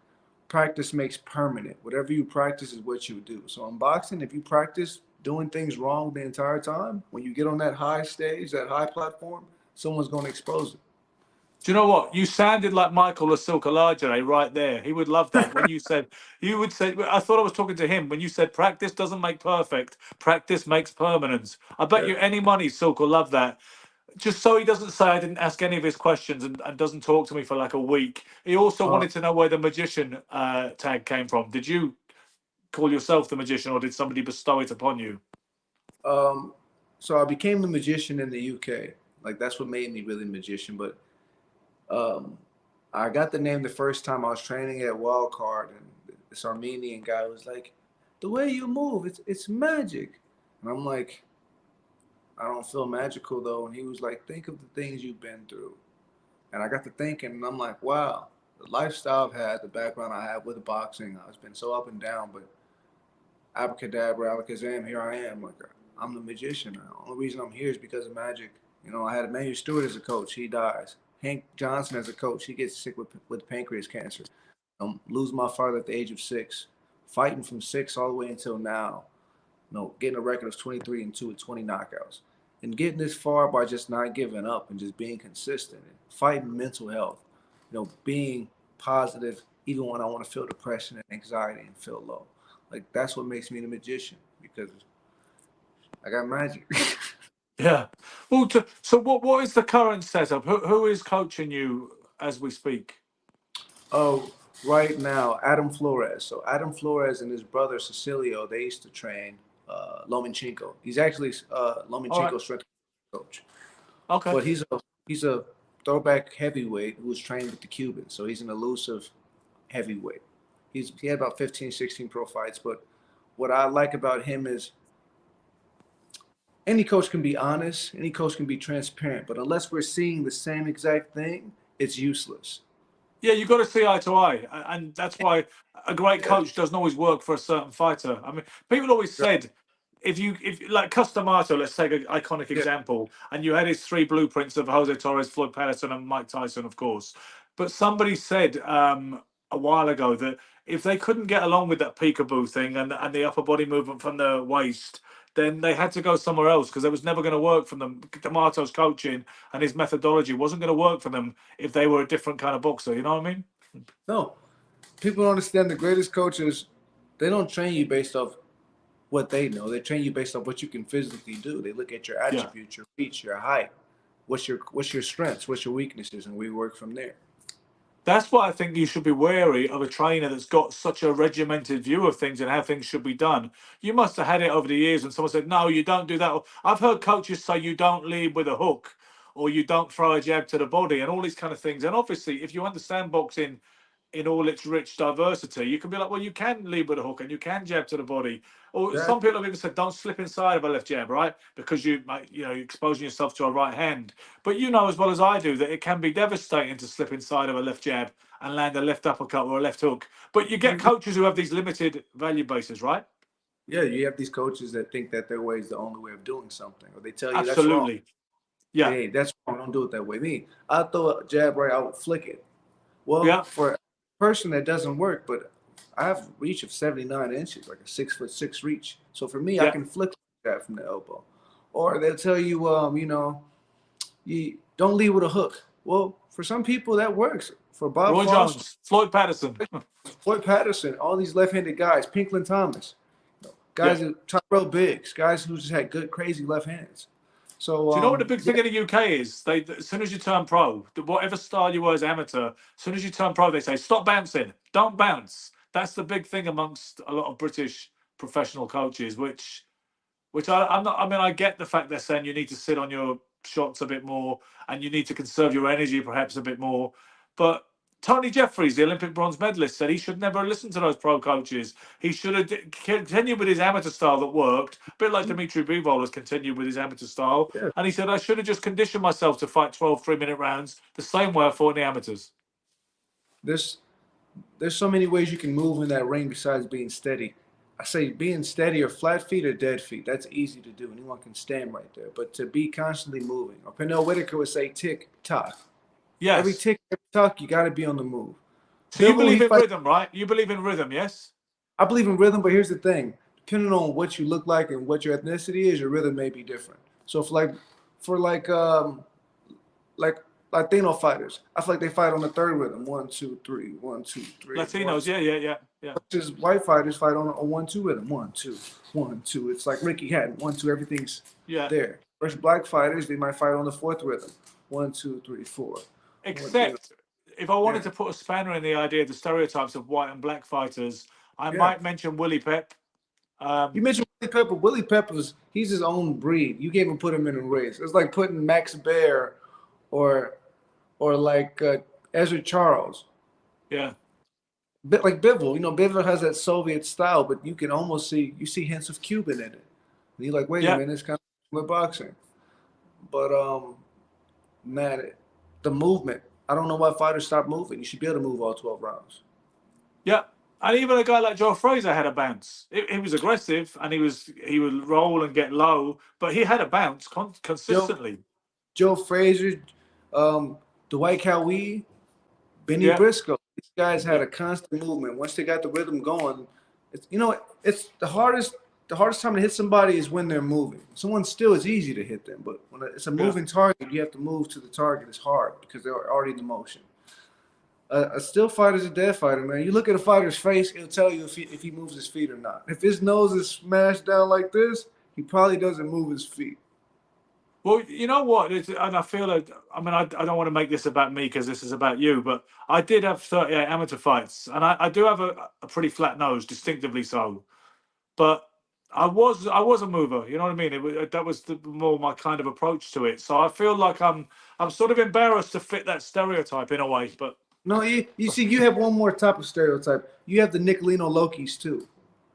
Practice makes permanent. Whatever you practice is what you do. So in boxing, if you practice doing things wrong the entire time, when you get on that high stage, that high platform, someone's going to expose it. Do you know what? You sounded like Michael Lasilkalajere right there. He would love that when you said, I thought I was talking to him when you said practice doesn't make perfect, practice makes permanence. I bet you any money Silk will love that. Just so he doesn't say I didn't ask any of his questions and doesn't talk to me for like a week. He also wanted to know where the magician tag came from. Did you call yourself the magician or did somebody bestow it upon you? So I became the magician in the UK. Like that's what made me really magician. But I got the name the first time I was training at Wildcard, and this Armenian guy was like, "The way you move, it's magic." And I'm like, "I don't feel magical though." And he was like, "Think of the things you've been through." And I got to thinking, and I'm like, "Wow, the lifestyle I've had, the background I have with boxing, it's been so up and down, but abracadabra, alakazam, here I am. Like I'm the magician. The only reason I'm here is because of magic. You know, I had Emmanuel Stewart as a coach. He dies. Hank Johnson as a coach. He gets sick with pancreas cancer. Losing my father at the age of 6. Fighting from 6 all the way until now. Getting a record of 23-2 with 20 knockouts. And getting this far by just not giving up and just being consistent. And fighting mental health. Being positive even when I want to feel depression and anxiety and feel low. Like that's what makes me the magician, because I got magic. Yeah. Well, so what is the current setup? Who is coaching you as we speak? Oh, right now, Adam Flores. So Adam Flores and his brother Cecilio, they used to train Lomachenko. He's actually All right. Lomachenko's strength coach, Okay. but he's a throwback heavyweight who's trained with the Cubans. So he's an elusive heavyweight. He had about 15, 16 pro fights. But what I like about him is any coach can be honest, any coach can be transparent. But unless we're seeing the same exact thing, it's useless. Yeah, you've got to see eye to eye, and that's why a great Yeah. coach doesn't always work for a certain fighter. I mean, people always said if like Custamato, let's take an iconic Yeah. example, and you had his three blueprints of Jose Torres, Floyd Patterson, and Mike Tyson, of course. But somebody said a while ago that if they couldn't get along with that peekaboo thing and the upper body movement from the waist, then they had to go somewhere else because it was never going to work for them. D'Amato's coaching and his methodology wasn't going to work for them if they were a different kind of boxer. You know what I mean? No, people don't understand the greatest coaches, they don't train you based off what they know. They train you based off what you can physically do. They look at your Yeah. attributes, your reach, your height, what's your strengths, what's your weaknesses, and we work from there. That's why I think you should be wary of a trainer that's got such a regimented view of things and how things should be done. You must have had it over the years when someone said, no, you don't do that. I've heard coaches say you don't lead with a hook or you don't throw a jab to the body and all these kind of things. And obviously, if you understand boxing in all its rich diversity, you can be like, well, you can lead with a hook and you can jab to the body. Or some Exactly. people have even said, don't slip inside of a left jab, right? Because you're exposing yourself to a right hand. But you know as well as I do that it can be devastating to slip inside of a left jab and land a left uppercut or a left hook. But you get coaches who have these limited value bases, right? Yeah, you have these coaches that think that their way is the only way of doing something, or they tell you that's wrong. Absolutely. Yeah. Hey, that's wrong. Don't do it that way. Me, I throw a jab right, I would flick it. Well, Yeah. for a person that doesn't work, but I have reach of 79 inches, like a 6'6" reach. So for me, I Yeah. can flick that from the elbow. Or they'll tell you, you don't lead with a hook. Well, for some people that works. For Bob Roy Foster, Jones, Floyd Patterson. Floyd Patterson, all these left-handed guys, Pinklin Thomas, guys, Yeah. Tyrell Biggs, guys who just had good, crazy left hands. So, Do you know what the big thing in the UK is? They, as soon as you turn pro, whatever style you were as amateur, as soon as you turn pro, they say stop bouncing, don't bounce. That's the big thing amongst a lot of British professional coaches, which I'm not. I mean, I get the fact they're saying you need to sit on your shots a bit more and you need to conserve your energy perhaps a bit more. But Tony Jeffries, the Olympic bronze medalist, said he should never listen to those pro coaches. He should have continued with his amateur style that worked, a bit like Dimitri Bivol has continued with his amateur style. yeah, And he said, I should have just conditioned myself to fight 12 3-minute rounds the same way I fought in the amateurs. there's so many ways you can move in that ring besides being steady. I say being steady or flat feet or dead feet. That's easy to do. Anyone can stand right there. But to be constantly moving, or Pernell Whitaker would say tick tock. Yes. Every tick, every tock, you got to be on the move. So you Bivol, believe he in fight- rhythm, right? You believe in rhythm, yes? I believe in rhythm, but here's the thing: depending on what you look like and what your ethnicity is, your rhythm may be different. So, like Latino fighters, I feel like they fight on the third rhythm: 1, 2, 3, 1, 2, 3. Latinos, yeah. Versus white fighters fight on a 1-2 rhythm: 1, 2, 1, 2. It's like Ricky Hatton: 1, 2. Everything's there. Versus black fighters, they might fight on the fourth rhythm: 1, 2, 3, 4. Except if I wanted to put a spanner in the idea, the stereotypes of white and black fighters, I might mention Willie Pep. You mentioned Willie Pep. Willie Pep he's his own breed. You can't even put him in a race. It's like putting Max Baer or like Ezra Charles. Yeah. Bit like Bivol. Bivol has that Soviet style, but you can almost see hints of Cuban in it. And you're like, wait a minute, it's kind of with boxing. But man, the movement. I don't know why fighters stop moving. You should be able to move all 12 rounds. Yeah. And even a guy like Joe Frazier had a bounce. He was aggressive and he would roll and get low, but he had a bounce consistently. Joe Frazier, Dwight Cowie, Benny Briscoe. These guys had a constant movement. Once they got the rhythm going, it's the hardest time to hit somebody is when they're moving. Someone still is easy to hit them, but when it's a moving target, you have to move to the target. It's hard because they're already in the motion. A still fighter is a dead fighter, man. You look at a fighter's face, it'll tell you if he moves his feet or not. If his nose is smashed down like this, He probably doesn't move his feet. Well, you know what? And I feel like, I mean, I don't want to make this about me because this is about you, but I did have 38 amateur fights, and I do have a pretty flat nose, distinctively so. But I was a mover. You know what I mean? That was more my kind of approach to it. So I feel like I'm sort of embarrassed to fit that stereotype in a way. But no, you see, you have one more type of stereotype. You have the Nicolino Lokis too.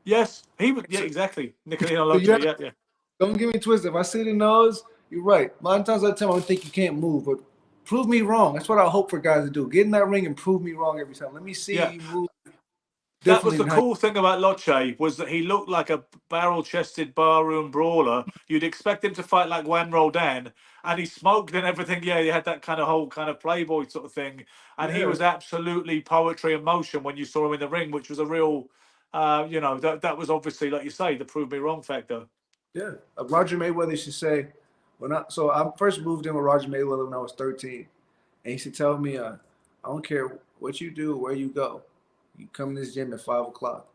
yes, he would. Yeah, exactly. Nicolino So Loki. Yeah. Don't get me twisted. If I see the nose, you're right. A lot of times I tell them I think you can't move, but prove me wrong. That's what I hope for guys to do. Get in that ring and prove me wrong every time. Let me see you move. That was the cool thing about Loche, was that he looked like a barrel-chested barroom brawler. You'd expect him to fight like Juan Roldan, and he smoked and everything. Yeah, he had that kind of whole kind of playboy sort of thing, and he was absolutely poetry in motion when you saw him in the ring, which was a real, that was obviously, like you say, the prove me wrong factor. Yeah, Roger Mayweather used to say, I first moved in with Roger Mayweather when I was 13, and he used to tell me, I don't care what you do, where you go, you come in this gym at 5 o'clock,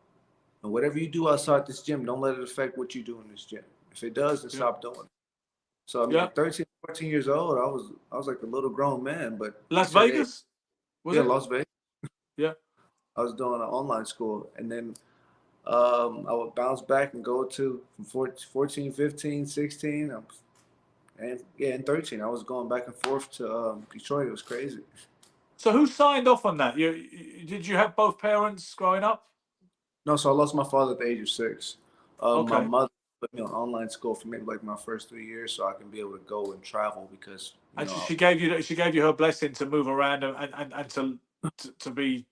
and whatever you do outside this gym, don't let it affect what you do in this gym. If it does, then stop doing it. So I mean, at 13, 14 years old, I was like a little grown man, but Las Vegas, was it? Las Vegas. Yeah, I was doing an online school, and then I would bounce back and go to from 14, 15, 16, and in 13. I was going back and forth to Detroit. It was crazy. So who signed off on that? Did you have both parents growing up? No, so I lost my father at the age of 6. Okay. My mother put me on online school for maybe like my first 3 years, so I can be able to go and travel because. She gave you her blessing to move around and to be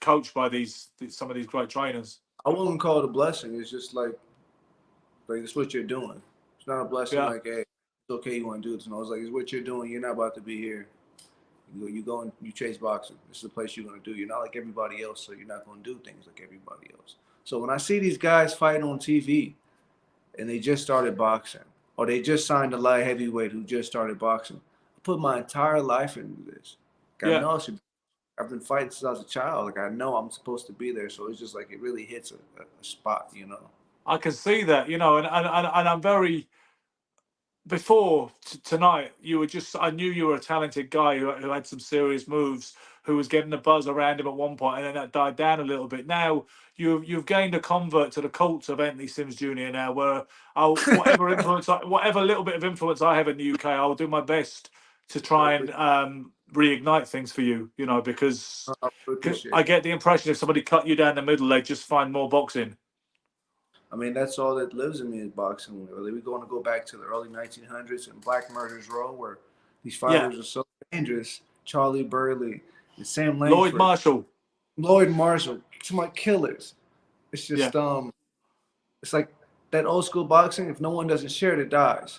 coached by some of these great trainers. I wouldn't call it a blessing. It's just like it's what you're doing. It's not a blessing like, hey, it's okay, you want to do this. No, it's like, it's what you're doing. You're not about to be here. You go and you chase boxing. This is the place you're going to do. You're not like everybody else, so you're not going to do things like everybody else. So when I see these guys fighting on TV and they just started boxing, or they just signed a light heavyweight who just started boxing, I put my entire life into this. I know I've been fighting since I was a child. Like, I know I'm supposed to be there. So it's just like it really hits a spot, I can see that, and I'm very. Before tonight, I knew you were a talented guy who had some serious moves, who was getting the buzz around him at one point, and then that died down a little bit. Now you've gained a convert to the cult of Anthony Sims Jr. now, where whatever little bit of influence I have in the UK, I'll do my best to try and reignite things for you, because I get the impression if somebody cut you down the middle, they just find more boxing. I mean, that's all that lives in me is boxing. Really, we're going to go back to the early 1900s and Black Murderers Row, where these fighters are so dangerous. Charlie Burley and Sam Langford. Lloyd Marshall. Some like killers. It's just it's like that old school boxing. If no one doesn't share it, it dies.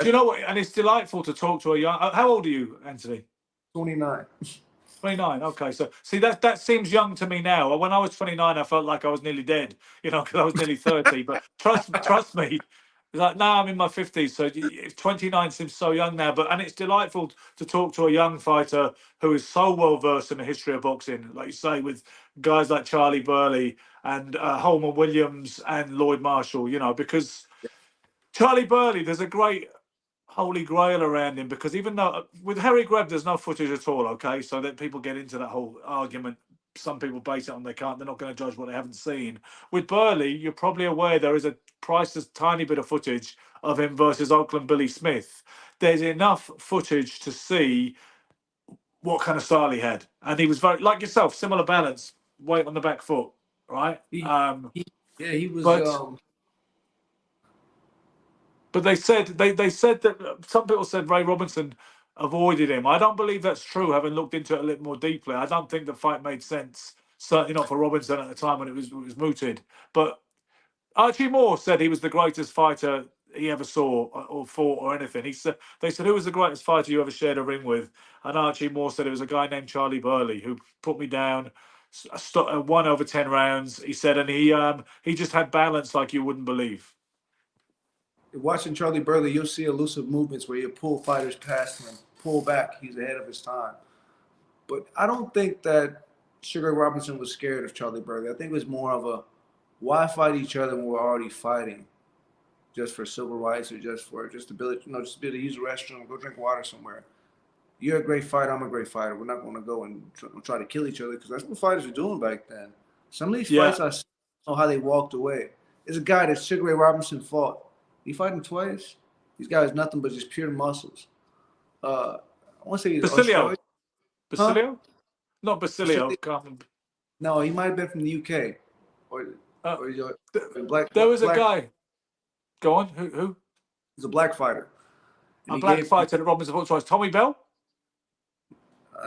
Do you know what? And it's delightful to talk to a young. How old are you, Anthony? 29. 29. Okay, so see that seems young to me now. When I was 29, I felt like I was nearly dead, because I was nearly 30. But trust me, like now I'm in my 50s, so 29 seems so young now. And it's delightful to talk to a young fighter who is so well versed in the history of boxing, like you say, with guys like Charlie Burley and Holman Williams and Lloyd Marshall. Because Charlie Burley, there's a great holy grail around him, because even though with Harry Greb there's no footage at all, okay, so that people get into that whole argument. Some people base it on they're not going to judge what they haven't seen. With Burley, you're probably aware there is a priceless tiny bit of footage of him versus Oakland Billy Smith. There's enough footage to see what kind of style he had, and he was very like yourself, similar balance, weight on the back foot, right? He was. But they said that some people said Ray Robinson avoided him. I don't believe that's true, having looked into it a little more deeply. I don't think the fight made sense. Certainly not for Robinson at the time when it was mooted. But Archie Moore said he was the greatest fighter he ever saw or fought or anything. They said, who was the greatest fighter you ever shared a ring with? And Archie Moore said it was a guy named Charlie Burley who put me down, won over 10 rounds. He said, and he just had balance like you wouldn't believe. Watching Charlie Burley, you'll see elusive movements where you pull fighters past him, pull back. He's ahead of his time. But I don't think that Sugar Robinson was scared of Charlie Burley. I think it was more of a, why fight each other when we're already fighting? just for civil rights or just to ability, just to be able to use the restroom, go drink water somewhere. You're a great fighter. I'm a great fighter. We're not going to go and try to kill each other because that's what fighters were doing back then. Some of these fights, I know how they walked away. There's a guy that Sugar Ray Robinson fought. He fought him twice. These guys nothing but just pure muscles. I want to say Basilio. Basilio? Huh? Not Basilio. No, he might have been from the UK. There was a guy. Go on. Who? He's a black fighter. A black fighter that Robinson fought twice. Tommy Bell?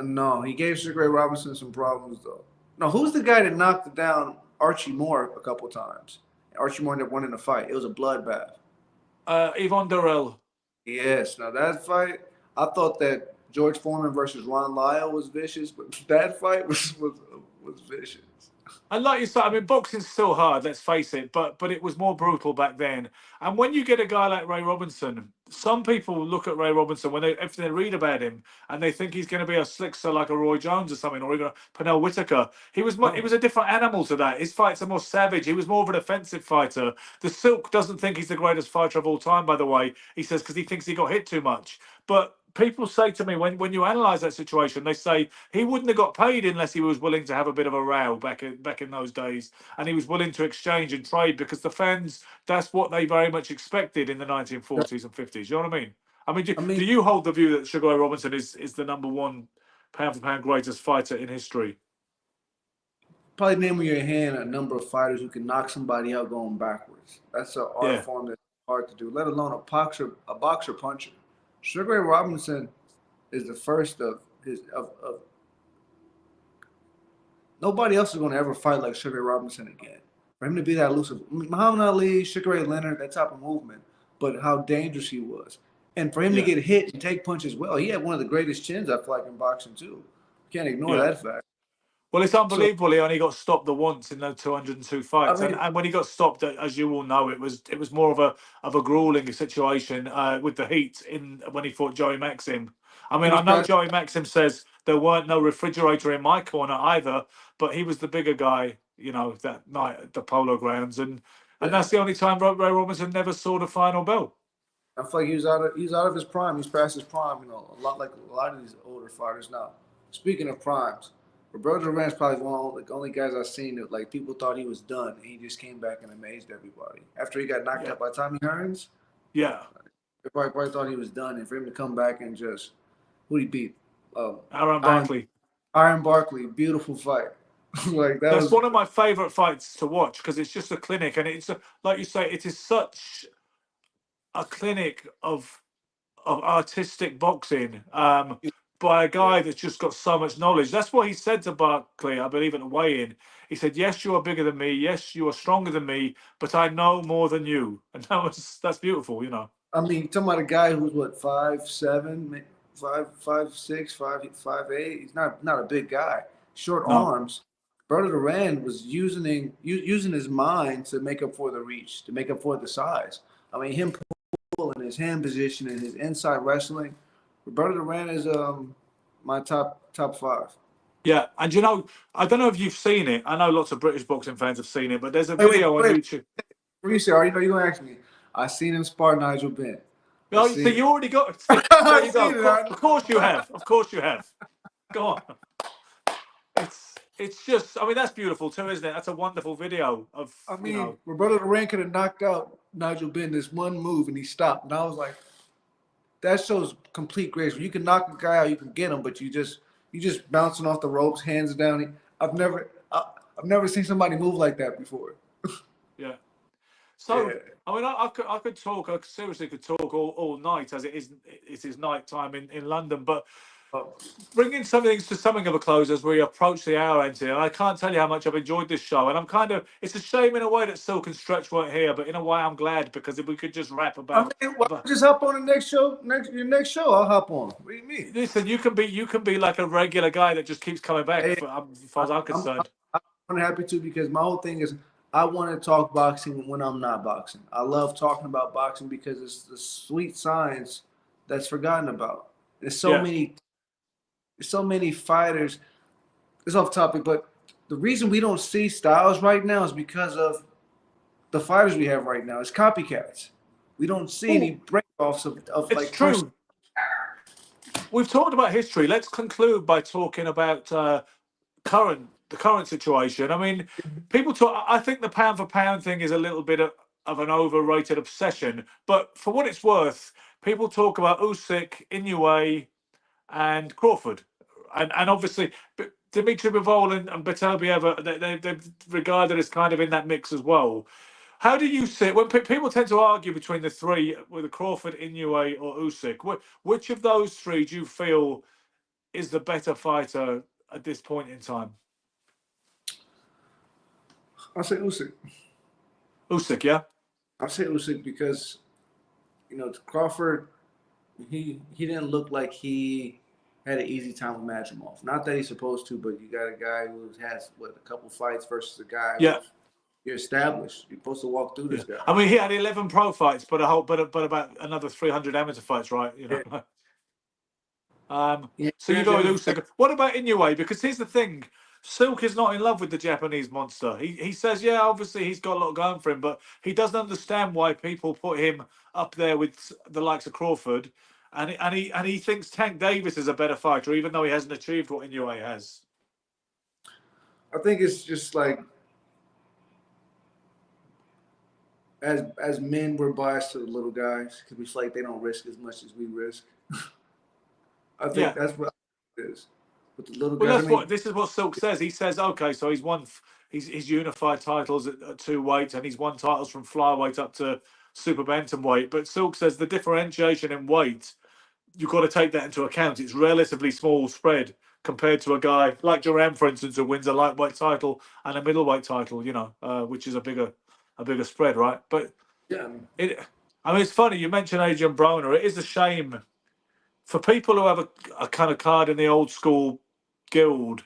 No, he gave Sugar Ray Robinson some problems, though. No, who's the guy that knocked down Archie Moore a couple times? Archie Moore never won in a fight. It was a bloodbath. Yvonne Durrell. Yes. Now, that fight, I thought that George Foreman versus Ron Lyle was vicious, but that fight was vicious. And like you said, I mean, boxing's still hard, let's face it, but it was more brutal back then. And when you get a guy like Ray Robinson, some people look at Ray Robinson if they read about him and they think he's going to be a slickster like a Roy Jones or something, or even a Pernell Whitaker. He was a different animal to that. His fights are more savage. He was more of an offensive fighter. The Silk doesn't think he's the greatest fighter of all time, by the way. He says because he thinks he got hit too much. But people say to me when you analyze that situation, they say he wouldn't have got paid unless he was willing to have a bit of a row back in those days, and he was willing to exchange and trade because the fans, that's what they very much expected in the 1940s and 50s. You know what I mean? Do you hold the view that Sugar Ray Robinson is the #1 pound for pound greatest fighter in history? Probably name with your hand a number of fighters who can knock somebody out going backwards. That's an art form that's hard to do, let alone a boxer puncher. Sugar Ray Robinson is the first of nobody else is going to ever fight like Sugar Ray Robinson again. For him to be that elusive, Muhammad Ali, Sugar Ray Leonard, that type of movement, but how dangerous he was. And for him to get hit and take punches well, he had one of the greatest chins, I feel like, in boxing too. You can't ignore that fact. Well, it's unbelievable. He only got stopped the once in those 202 fights, and when he got stopped, as you all know, it was more of a grueling situation with the heat when he fought Joey Maxim. I mean, I know Joey Maxim says there weren't no refrigerator in my corner either, but he was the bigger guy, that night at the Polo Grounds, and that's the only time Ray Robinson never saw the final bell. I feel like he's out of his prime. He's past his prime. A lot like a lot of these older fighters now. Speaking of primes. Roberto Duran's probably one of the only guys I've seen that like people thought he was done, and he just came back and amazed everybody. After he got knocked out by Tommy Hearns, everybody probably thought he was done, and for him to come back and just who he beat, Aaron Barkley. Aaron Barkley, beautiful fight. That's one of my favorite fights to watch because it's just a clinic, and it's like you say, it is such a clinic of artistic boxing. By a guy that's just got so much knowledge. That's what he said to Barkley, I believe, at the weigh-in. He said, "Yes, you are bigger than me. Yes, you are stronger than me, but I know more than you." And that's beautiful, I mean, talking about a guy who's what, 5'7", 5'6", 5'8". He's not a big guy. Short arms. Roberto Duran was using his mind to make up for the reach, to make up for the size. I mean, him pulling his hand position and his inside wrestling. Roberto Duran is my top 5. Yeah, and I don't know if you've seen it. I know lots of British boxing fans have seen it, but there's a video on YouTube. What you say? Are you going to ask me? I seen him spar Nigel Benn. No, so you already got it. There you go. Of course you have. Of course you have. Go on. It's just, I mean, that's beautiful too, isn't it? That's a wonderful video of. I mean, Roberto Duran could have knocked out Nigel Benn this one move, and he stopped, and I was like. That shows complete grace. When you can knock a guy out, you can get him, but you just bouncing off the ropes, hands down. I've never seen somebody move like that before. Yeah. So I mean, I could talk. I seriously could talk all night, as it is night time in London. But bringing something of a close as we approach the hour end here, I can't tell you how much I've enjoyed this show, and it's a shame in a way that Silk and Stretch weren't here, but in a way I'm glad because if we could just rap about. Just hop on the next show. Your next show, I'll hop on. What do you mean? Listen, you can be like a regular guy that just keeps coming back. As far as I'm concerned, I'm happy to because my whole thing is I want to talk boxing when I'm not boxing. I love talking about boxing because it's the sweet science that's forgotten about. There's so many fighters. It's off topic, but the reason we don't see styles right now is because of the fighters we have right now. It's copycats. We don't see any break-offs of it's like true. We've talked about history. Let's conclude by talking about the current situation. I mean, people talk. I think the pound for pound thing is a little bit of an overrated obsession. But for what it's worth, people talk about Usyk, Inoue, and Crawford, and obviously Dimitri Bivol and Beterbiev, they're regarded as kind of in that mix as well. How do you see it? When people tend to argue between the three, with Crawford, Inoue, or Usyk, which of those three do you feel is the better fighter at this point in time? I'll say Usyk. Usyk, yeah. I'll say Usyk because, Crawford, he didn't look like he had an easy time with Madrimov. Not that he's supposed to, but you got a guy who has a couple fights versus a guy who's you're established. You're supposed to walk through this guy. I mean, he had 11 pro fights, but about another 300 amateur fights, right? So you go with Usyk. What about Inoue? Because here's the thing: Silk is not in love with the Japanese monster. He says, yeah, obviously he's got a lot going for him, but he doesn't understand why people put him up there with the likes of Crawford, and he thinks Tank Davis is a better fighter, even though he hasn't achieved what Inoue has. I think it's just like, as men, we're biased to the little guys because we feel like they don't risk as much as we risk. I think that's what it is. But the little guys. This is what Silk says. He says, okay, so he's unified titles at 2 weights, and he's won titles from flyweight up to super bantamweight. But Silk says the differentiation in weight, you've got to take that into account. It's relatively small spread compared to a guy like Duran, for instance, who wins a lightweight title and a middleweight title. Which is a bigger spread, right? But it's funny you mentioned Adrian Broner. It is a shame for people who have a kind of card in the old school guild.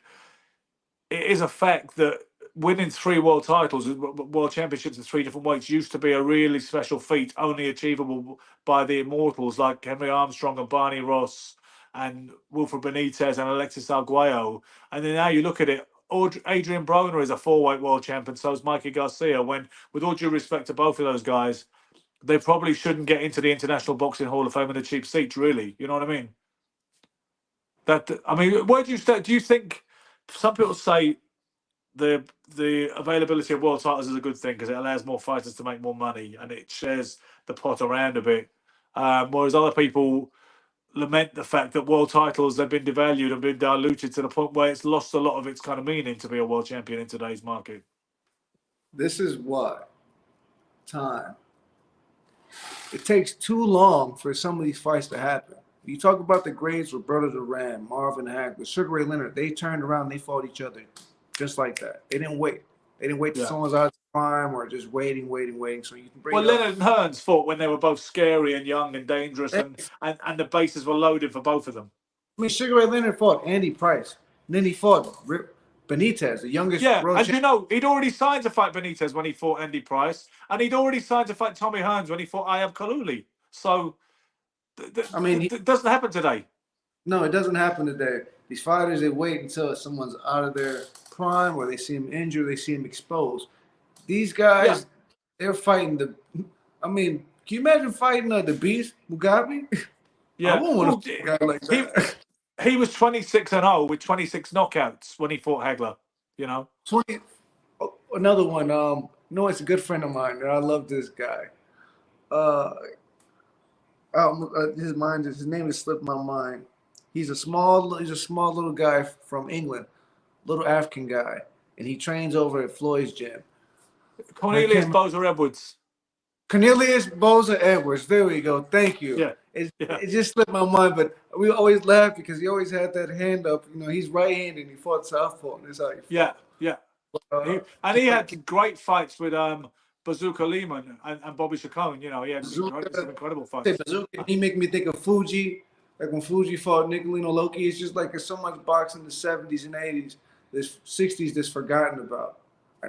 It is a fact that winning 3 world titles, world championships in 3 different weights, used to be a really special feat, only achievable by the immortals like Henry Armstrong and Barney Ross and Wilfred Benitez and Alexis Arguello. And then now you look at it, Adrian Broner is a 4-weight world champion, so is Mikey Garcia. When, with all due respect to both of those guys, they probably shouldn't get into the International Boxing Hall of Fame in the cheap seats, really. You know what I mean? Where do you stand? Do you think some people say the availability of world titles is a good thing because it allows more fighters to make more money and it shares the pot around a bit, whereas other people lament the fact that world titles have been devalued and been diluted to the point where it's lost a lot of its kind of meaning to be a world champion in today's market? This is what time. It takes too long for some of these fights to happen. You talk about the greats, Roberto Duran, Marvin Hagler, Sugar Ray Leonard. They turned around and they fought each other just like that. They didn't wait. They didn't wait till someone's out of time or just waiting. So you can bring Leonard and Hearns fought when they were both scary and young and dangerous, and the bases were loaded for both of them. I mean, Sugar Ray Leonard fought Andy Price. And then he fought Benitez, the youngest. He'd already signed to fight Benitez when he fought Andy Price, and he'd already signed to fight Tommy Hearns when he fought Ayab Kalouli. So, it doesn't happen today. No, it doesn't happen today. These fighters, they wait until someone's out of their prime, or they see him injured, they see him exposed. These guys, they're fighting can you imagine fighting the Beast, Mugabe? Yeah, I wouldn't want to fight a guy like that. He was 26-0 with 26 knockouts when he fought Hagler. 20. Another one. It's a good friend of mine. I love this guy. His name has slipped my mind. He's a small little guy from England, little African guy, and he trains over at Floyd's gym. Cornelius Boza Edwards. Cornelius Boza Edwards. There we go. Thank you. Yeah. It just slipped my mind, but we always laugh because he always had that hand up. He's right-handed and he fought southpaw. And that's how he fought. Yeah. He had great fights with Bazooka Lehman and Bobby Chacon. He had some incredible fights. Bazooka, he make me think of Fuji. Like when Fuji fought Nicolino Loki, it's just like there's so much boxing in the 70s and 80s, this 60s that's forgotten about.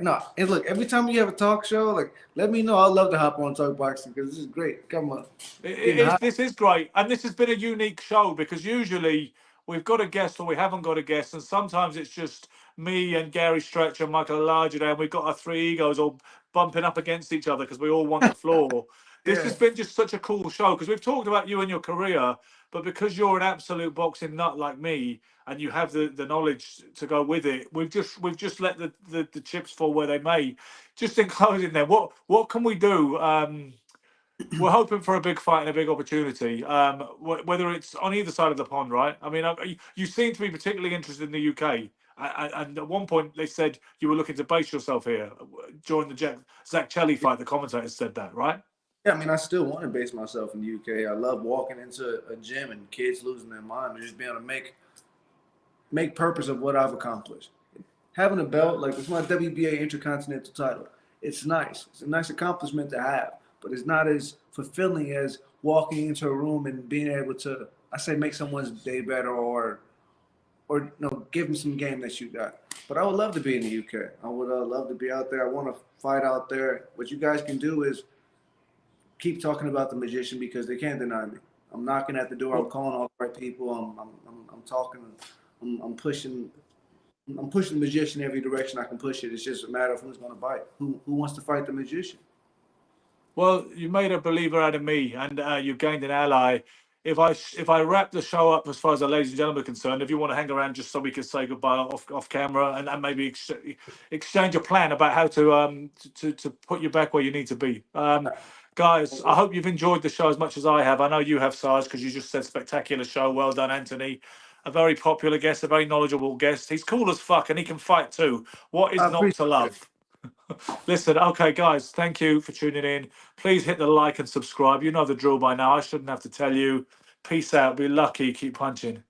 No, and look, every time you have a talk show, let me know. I'd love to hop on and talk boxing because this is great. Come on. This is great. And this has been a unique show because usually we've got a guest or we haven't got a guest. And sometimes it's just me and Gary Stretch and Michael Larger, and we've got our 3 egos all bumping up against each other because we all want the floor. This has been just such a cool show because we've talked about you and your career, but because you're an absolute boxing nut like me and you have the knowledge to go with it, we've just let the chips fall where they may. Just in closing, then, what can we do? We're hoping for a big fight and a big opportunity, whether it's on either side of the pond, right? I mean, you seem to be particularly interested in the UK. And at one point, they said you were looking to base yourself here during the Zach Chelly fight. The commentators said that, right? Yeah, I mean, I still want to base myself in the UK. I love walking into a gym and kids losing their mind and just being able to make purpose of what I've accomplished. Having a belt, like it's my WBA Intercontinental title, it's nice. It's a nice accomplishment to have, but it's not as fulfilling as walking into a room and being able to, I say, make someone's day better or give them some game that you got. But I would love to be in the UK. I would love to be out there. I want to fight out there. What you guys can do is keep talking about the magician because they can't deny me. I'm knocking at the door. I'm calling all the right people. I'm talking. I'm pushing the magician every direction I can push it. It's just a matter of who's going to bite. Who wants to fight the magician? Well, you made a believer out of me, and you gained an ally. If I wrap the show up as far as the ladies and gentlemen are concerned, if you want to hang around just so we can say goodbye off camera and maybe exchange a plan about how to put you back where you need to be. Guys, I hope you've enjoyed the show as much as I have. I know you have, Sarge, because you just said spectacular show. Well done, Anthony. A very popular guest, a very knowledgeable guest. He's cool as fuck, and he can fight too. What is not to love? Listen, okay, guys, thank you for tuning in. Please hit the like and subscribe. You know the drill by now. I shouldn't have to tell you. Peace out. Be lucky. Keep punching.